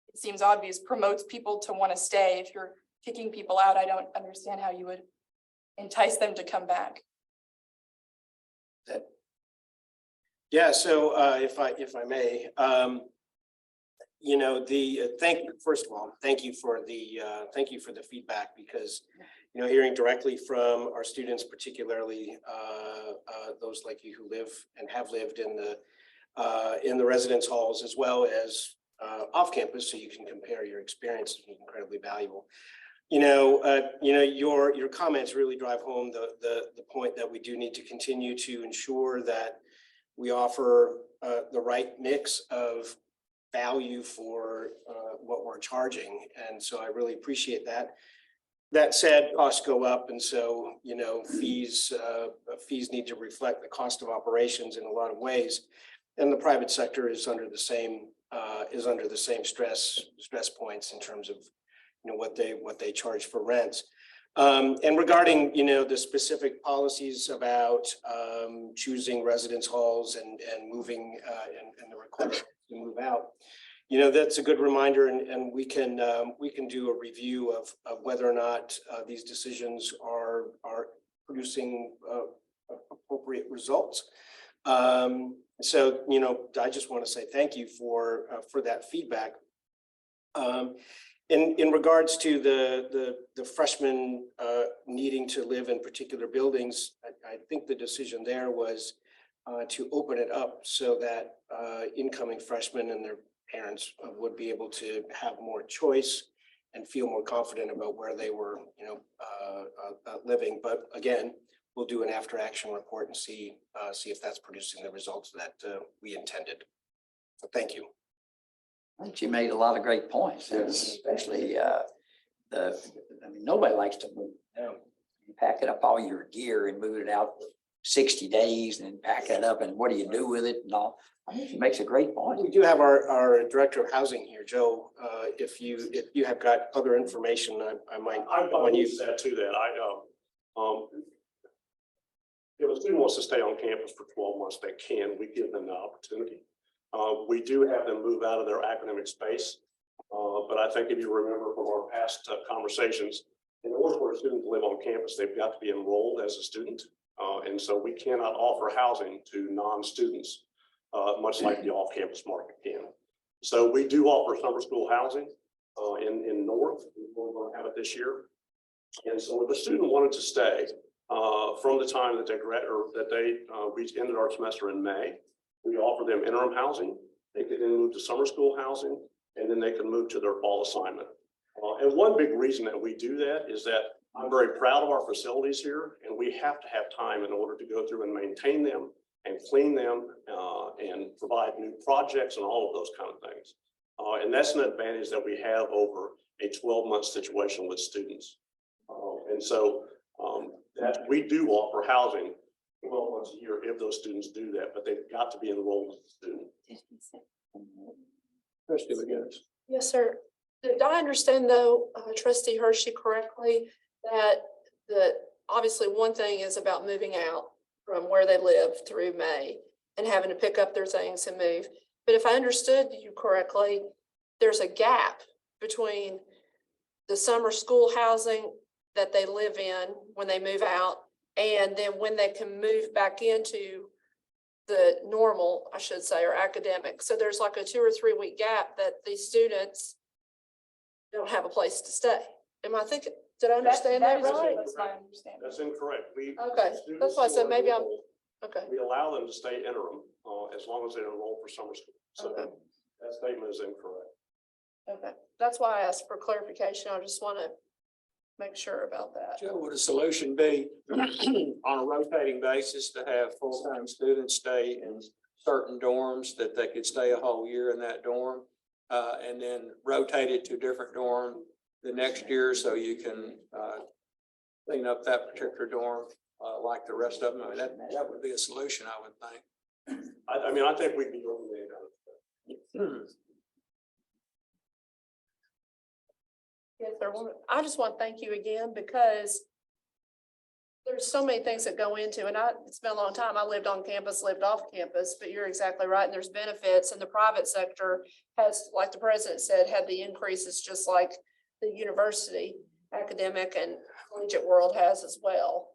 it seems obvious, promotes people to want to stay. If you're kicking people out, I don't understand how you would entice them to come back. Yeah, so if I may, first of all, thank you for the feedback, because hearing directly from our students, particularly those like you who live and have lived in the residence halls, as well as off campus, so you can compare your experience, is incredibly valuable. Your comments really drive home the point that we do need to continue to ensure that we offer the right mix of value for what we're charging. And so I really appreciate that. That said, costs go up. And so, fees need to reflect the cost of operations in a lot of ways. And the private sector is under the same stress points in terms of, what they charge for rents. And regarding, the specific policies about choosing residence halls and moving and the requirement to move out, that's a good reminder, and we can do a review of whether or not these decisions are producing appropriate results. So, I just want to say thank you for that feedback. In regards to the freshmen needing to live in particular buildings, I think the decision there was to open it up so that incoming freshmen and their parents would be able to have more choice and feel more confident about where they were, living. But again, we'll do an after-action report and see if that's producing the results that we intended. So thank you. I think you made a lot of great points, especially nobody likes to move. You pack it up all your gear and move it out 60 days and pack it up, and what do you do with it and all? I think she makes a great point. We do have our director of housing here, Joe. If you have got other information, I might. I use that to that. If a student wants to stay on campus for 12 months, they can. We give them the opportunity. We do have them move out of their academic space. But I think if you remember from our past conversations, in order for a student to live on campus, they've got to be enrolled as a student. And so we cannot offer housing to non-students, much like the off-campus market can. So we do offer summer school housing in North. We're going to have it this year. And so if a student wanted to stay from the time that they ended our semester in May, we offer them interim housing. They could then move to summer school housing, and then they can move to their fall assignment. And one big reason that we do that is that I'm very proud of our facilities here, and we have to have time in order to go through and maintain them and clean them and provide new projects and all of those kind of things. And that's an advantage that we have over a 12-month situation with students. And so that we do offer housing 12 months a year if those students do that, but they've got to be enrolled as a student. Trustee McGinnis. Yes, sir. Did I understand though, trustee Hershey correctly, that obviously one thing is about moving out from where they live through May and having to pick up their things and move. But if I understood you correctly, there's a gap between the summer school housing that they live in when they move out, and then when they can move back into the normal, I should say, or academic. So there's like a 2 or 3 week gap that these students don't have a place to stay. Am I thinking, did I understand that right? That's my understanding. That's incorrect. Okay, that's why I said maybe I'm, okay. We allow them to stay interim as long as they enroll for summer school. So Okay. that statement is incorrect. Okay, that's why I asked for clarification. I just want to make sure about that. Joe, would a solution be on a rotating basis to have full-time students stay in certain dorms, that they could stay a whole year in that dorm? And then rotate it to a different dorm the next year so you can clean up that particular dorm like the rest of them? I mean, that would be a solution, I would think. I mean, I think we'd be open to that. Yes, sir. I just want to thank you again because there's so many things that go into, and it's been a long time. I lived on campus, lived off campus, but you're exactly right. And there's benefits, and the private sector has, like the president said, had the increases just like the university, academic and collegiate world has as well.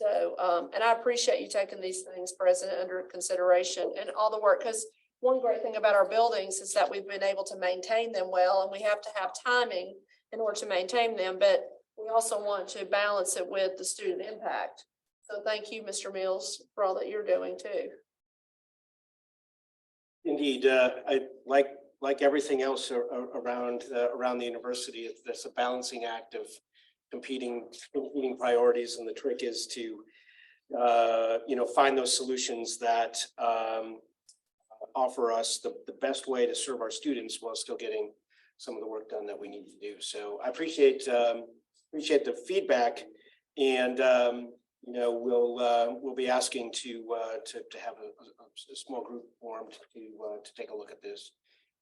So, and I appreciate you taking these things, President, under consideration and all the work, because one great thing about our buildings is that we've been able to maintain them well, and we have to have timing in order to maintain them, but we also want to balance it with the student impact. So thank you, Mr. Mills, for all that you're doing too. Indeed, I like everything else around the university. That's a balancing act of competing priorities, and the trick is to find those solutions that offer us the best way to serve our students while still getting some of the work done that we need to do. So I appreciate the feedback, and we'll be asking to have a small group formed to take a look at this.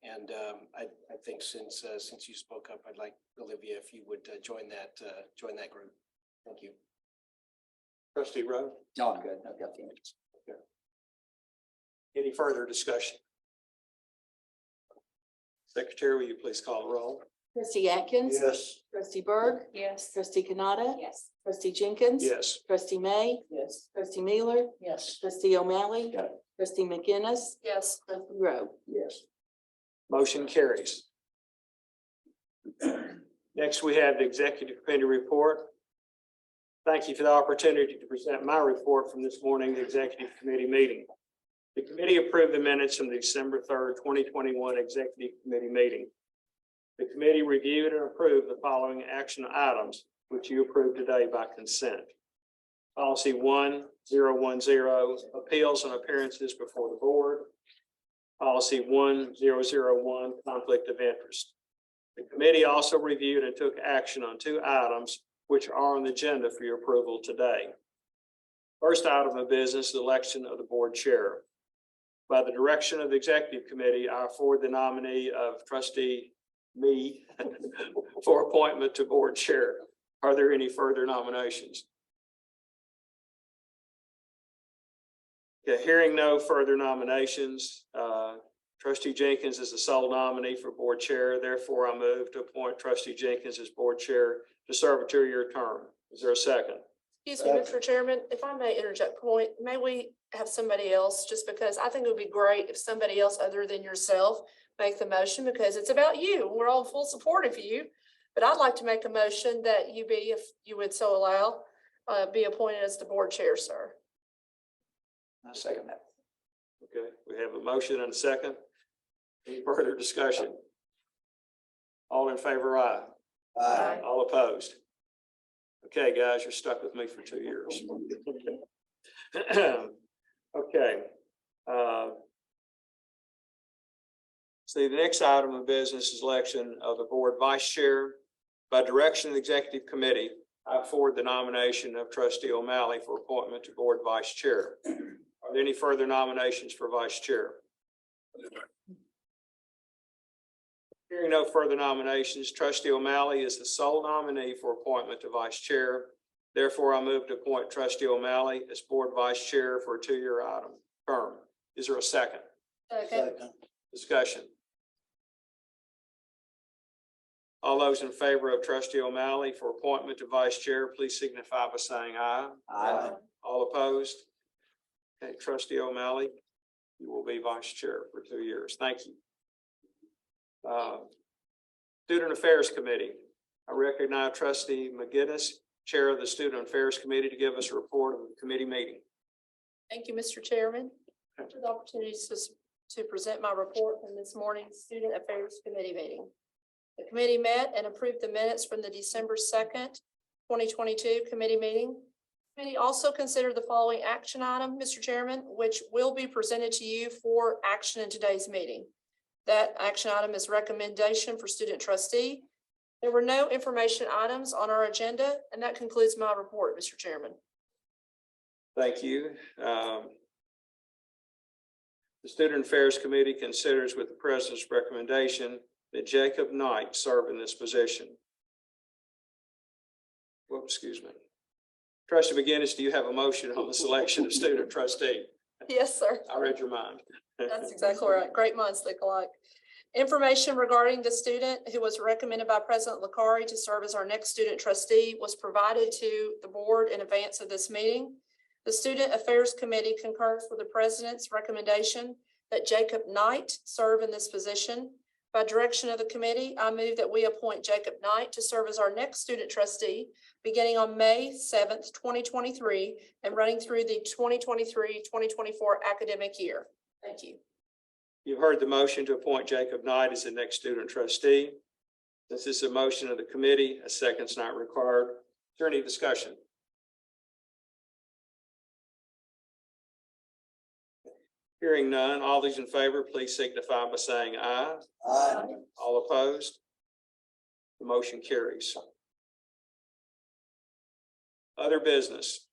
And I think since you spoke up, I'd like Olivia, if you would join that group. Thank you. Trustee Rowe, No, I'm good. I've got the answers. any further discussion? Secretary, will you please call the roll? Trustee Atkins. Yes. Trustee Berg. Yes. Trustee Canada. Yes. Trustee Jenkins. Yes. Trustee May. Yes. Trustee Miller. Yes. Trustee O'Malley. Got Trustee McGinnis. Yes. Trustee Rowe. Yes. Motion carries. Next, we have the executive committee report. Thank you for the opportunity to present my report from this morning's executive committee meeting. The committee approved the minutes from the December 3rd, 2021 executive committee meeting. The committee reviewed and approved the following action items, which you approved today by consent. Policy 1010, appeals and appearances before the board. Policy 1001, conflict of interest. The committee also reviewed and took action on 2 items which are on the agenda for your approval today. First item of business, the election of the board chair. By the direction of the executive committee, I forward the nominee of trustee me for appointment to board chair. Are there any further nominations? Okay, hearing no further nominations, trustee Jenkins is the sole nominee for board chair. Therefore, I move to appoint trustee Jenkins as board chair to serve a 2-year term. Is there a second? Excuse me, Mr. Chairman, if I may interject point, may we have somebody else, just because I think it would be great if somebody else other than yourself make the motion, because it's about you. We're all in full support of you. But I'd like to make a motion that you be, if you would so allow, be appointed as the board chair, sir. I second that. Okay, we have a motion and a second. Any further discussion? All in favor, aye. Aye. All opposed? Okay, guys, you're stuck with me for 2 years. Okay. See, the next item of business is election of the board vice chair. By direction of the executive committee, I forward the nomination of trustee O'Malley for appointment to board vice chair. Are there any further nominations for vice chair? Hearing no further nominations, trustee O'Malley is the sole nominee for appointment to vice chair. Therefore, I move to appoint trustee O'Malley as board vice chair for a 2-year term. Is there a second? Second. Discussion. All those in favor of trustee O'Malley for appointment to vice chair, please signify by saying aye. Aye. All opposed? Okay, trustee O'Malley, you will be vice chair for 2 years. Thank you. Student Affairs Committee. I recognize trustee McGinnis, chair of the Student Affairs Committee, to give us a report of the committee meeting. Thank you, Mr. Chairman, for the opportunity to present my report from this morning's Student Affairs Committee meeting. The committee met and approved the minutes from the December 2nd, 2022 committee meeting. The committee also considered the following action item, Mr. Chairman, which will be presented to you for action in today's meeting. That action item is recommendation for student trustee. There were no information items on our agenda, and that concludes my report, Mr. Chairman. Thank you. The Student Affairs Committee considers with the president's recommendation that Jacob Knight serve in this position. Well, excuse me. Trustee McGinnis, do you have a motion on the selection of student trustee? Yes, sir. I read your mind. That's exactly right. Great minds think alike. Information regarding the student who was recommended by President Licari to serve as our next student trustee was provided to the board in advance of this meeting. The Student Affairs Committee concurs with the president's recommendation that Jacob Knight serve in this position. By direction of the committee, I move that we appoint Jacob Knight to serve as our next student trustee beginning on May 7th, 2023 and running through the 2023-2024 academic year. Thank you. You've heard the motion to appoint Jacob Knight as the next student trustee. Since this is a motion of the committee, a second's not required. Is there any discussion? Hearing none, all those in favor, please signify by saying aye. Aye. All opposed? The motion carries. Other business.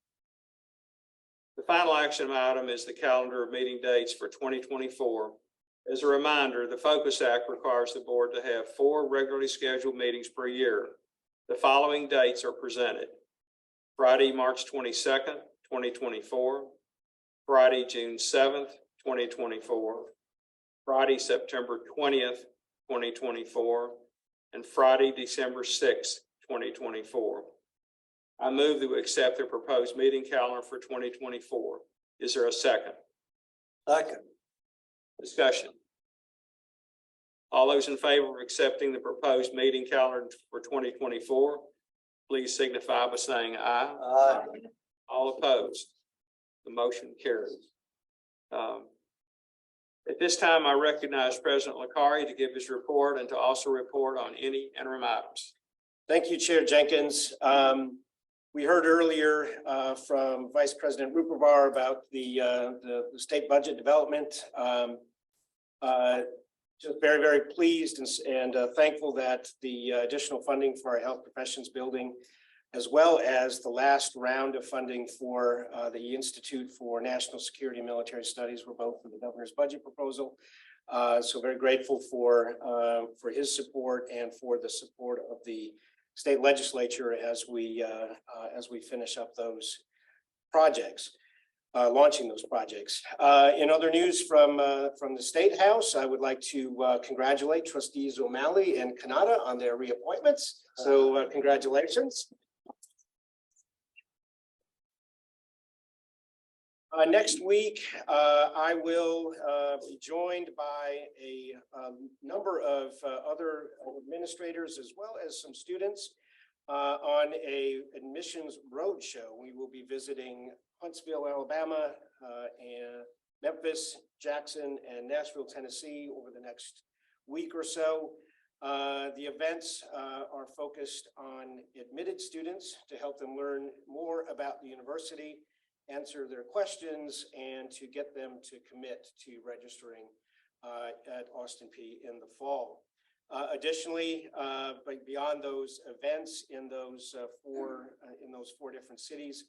The final action item is the calendar of meeting dates for 2024. As a reminder, the Focus Act requires the board to have 4 regularly scheduled meetings per year. The following dates are presented: Friday, March 22nd, 2024, Friday, June 7th, 2024, Friday, September 20th, 2024, and Friday, December 6th, 2024. I move that we accept the proposed meeting calendar for 2024. Is there a second? Second. Discussion. All those in favor of accepting the proposed meeting calendar for 2024, please signify by saying aye. Aye. All opposed? The motion carries. At this time, I recognize President Licari to give his report and to also report on any interim items. Thank you, Chair Jenkins. We heard earlier from Vice President Ruperbar about the state budget development. Just very, very pleased and thankful that the additional funding for our health professions building, as well as the last round of funding for the Institute for National Security and Military Studies, were both in the governor's budget proposal. So very grateful for his support and for the support of the state legislature as we finish up those projects, launching those projects. In other news from the State House, I would like to congratulate Trustees O'Malley and Kanata on their reappointments. So congratulations. Next week, I will be joined by a number of other administrators as well as some students on a admissions roadshow. We will be visiting Huntsville, Alabama, and Memphis, Jackson, and Nashville, Tennessee over the next week or so. The events are focused on admitted students to help them learn more about the university, answer their questions, and to get them to commit to registering at Austin Peay in the fall. Additionally, but beyond those events in those four different cities,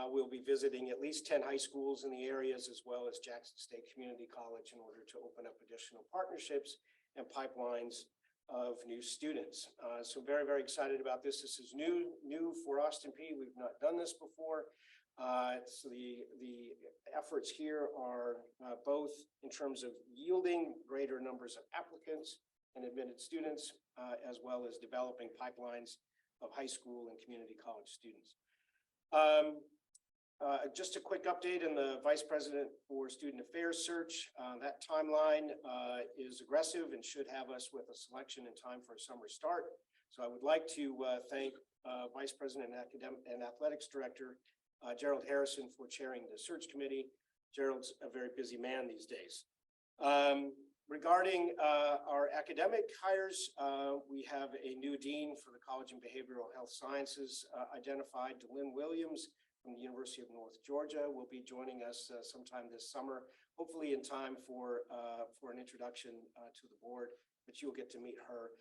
we'll be visiting at least 10 high schools in the areas as well as Jackson State Community College in order to open up additional partnerships and pipelines of new students. So very, very excited about this. This is new for Austin Peay. We've not done this before. So the efforts here are both in terms of yielding greater numbers of applicants and admitted students, as well as developing pipelines of high school and community college students. Just a quick update on the Vice President for Student Affairs search. That timeline is aggressive and should have us with a selection in time for a summer start. So I would like to thank Vice President and Athletics Director Gerald Harrison for chairing the search committee. Gerald's a very busy man these days. Regarding our academic hires, we have a new dean for the College of Behavioral Health Sciences identified. DeLynn Williams from the University of North Georgia will be joining us sometime this summer, hopefully in time for an introduction to the board, but you'll get to meet her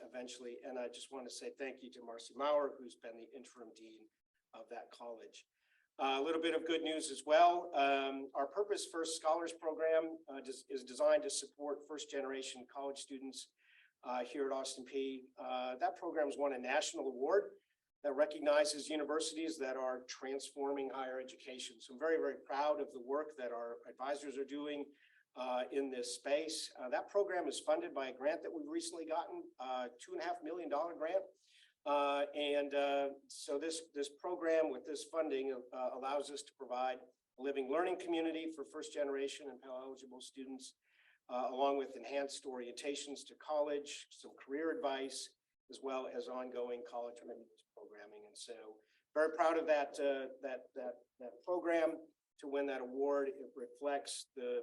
eventually. And I just want to say thank you to Marcy Maurer, who's been the interim dean of that college. A little bit of good news as well. Our Purpose First Scholars Program is designed to support first-generation college students here at Austin Peay. That program has won a national award that recognizes universities that are transforming higher education. So I'm very, very proud of the work that our advisors are doing in this space. That program is funded by a grant that we've recently gotten, $2.5 million grant. So this program with this funding allows us to provide a living learning community for first generation and Pell eligible students, along with enhanced orientations to college, some career advice, as well as ongoing college readiness programming. And so very proud of that program to win that award. It reflects the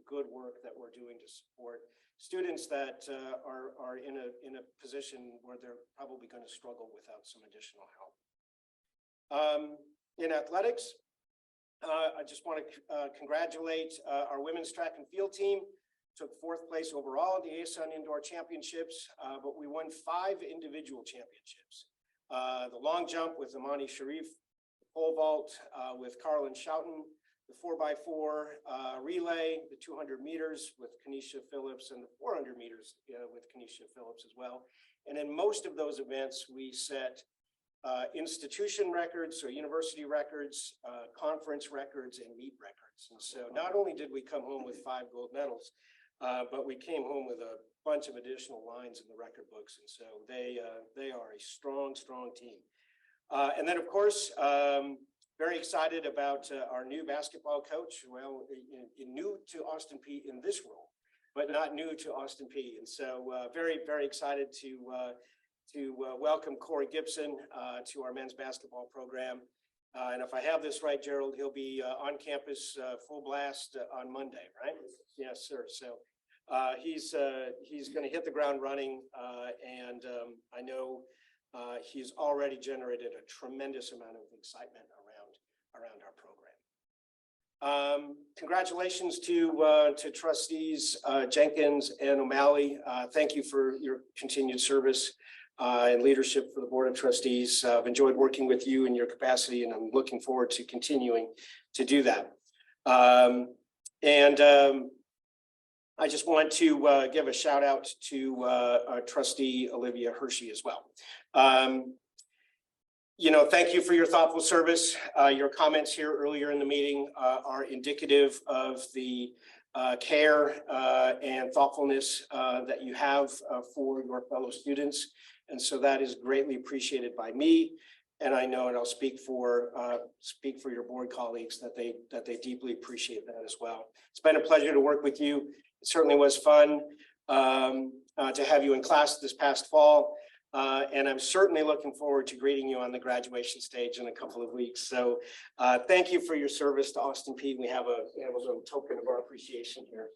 good work that we're doing to support students that are in a position where they're probably going to struggle without some additional help. In athletics, I just want to congratulate our women's track and field team. Took fourth place overall at the ASUN Indoor Championships, but we won 5 individual championships. The long jump with Amani Sharif, pole vault with Carlin Schouten, the 4x4 relay, the 200 meters with Kenesha Phillips, and the 400 meters with Kenesha Phillips as well. And in most of those events, we set institution records, so university records, conference records, and meet records. And so not only did we come home with 5 gold medals, but we came home with a bunch of additional lines in the record books. And so they are a strong, strong team. And then, of course, very excited about our new basketball coach. Well, new to Austin Peay in this role, but not new to Austin Peay. And so very, very excited to welcome Corey Gibson to our men's basketball program. And if I have this right, Gerald, he'll be on campus full blast on Monday, right? Yes, sir. So he's going to hit the ground running, and I know he's already generated a tremendous amount of excitement around our program. Congratulations to trustees Jenkins and O'Malley. Thank you for your continued service and leadership for the Board of Trustees. I've enjoyed working with you in your capacity, and I'm looking forward to continuing to do that. I just want to give a shout out to our trustee Olivia Hershey as well. Thank you for your thoughtful service. Your comments here earlier in the meeting are indicative of the care and thoughtfulness that you have for your fellow students. And so that is greatly appreciated by me And I know, and I'll speak for your board colleagues that they deeply appreciate that as well. It's been a pleasure to work with you. It certainly was fun to have you in class this past fall. And I'm certainly looking forward to greeting you on the graduation stage in a couple of weeks. So thank you for your service to Austin Peay. We have a little token of our appreciation here.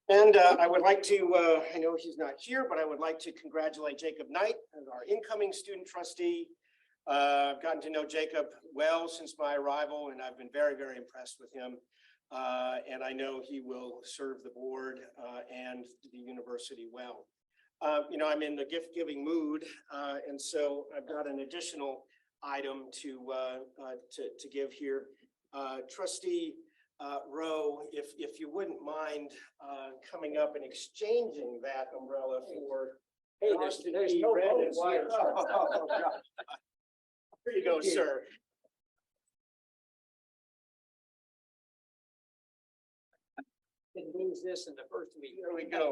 And I would like to, I know he's not here, but I would like to congratulate Jacob Knight as our incoming student trustee. I've gotten to know Jacob well since my arrival, and I've been very, very impressed with him. And I know he will serve the board and the university well. You know, I'm in the gift-giving mood, and so I've got an additional item to give here. Trustee Rowe, if you wouldn't mind coming up and exchanging that umbrella for. Hey, there's no red and white. Here you go, sir. Didn't lose this in the first week. There we go.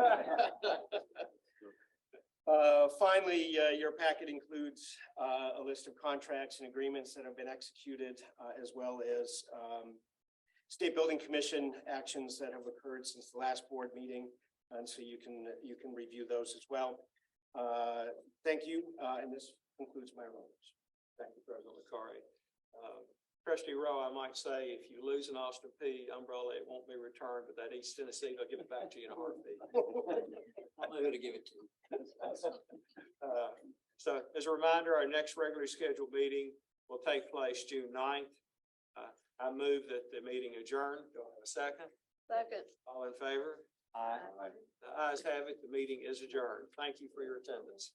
Finally, your packet includes a list of contracts and agreements that have been executed, as well as State Building Commission actions that have occurred since the last board meeting. And so you can review those as well. Thank you. And this concludes my remarks. Thank you, President LaCarre. Trustee Rowe, I might say, if you lose an Austin Peay umbrella, it won't be returned, but that East Tennessee, they'll give it back to you in a heartbeat. I'm going to give it to you. So as a reminder, our next regularly scheduled meeting will take place June 9th. I move that the meeting adjourn. Do I have a second? Second. All in favor? Aye. The ayes have it. The meeting is adjourned. Thank you for your attendance.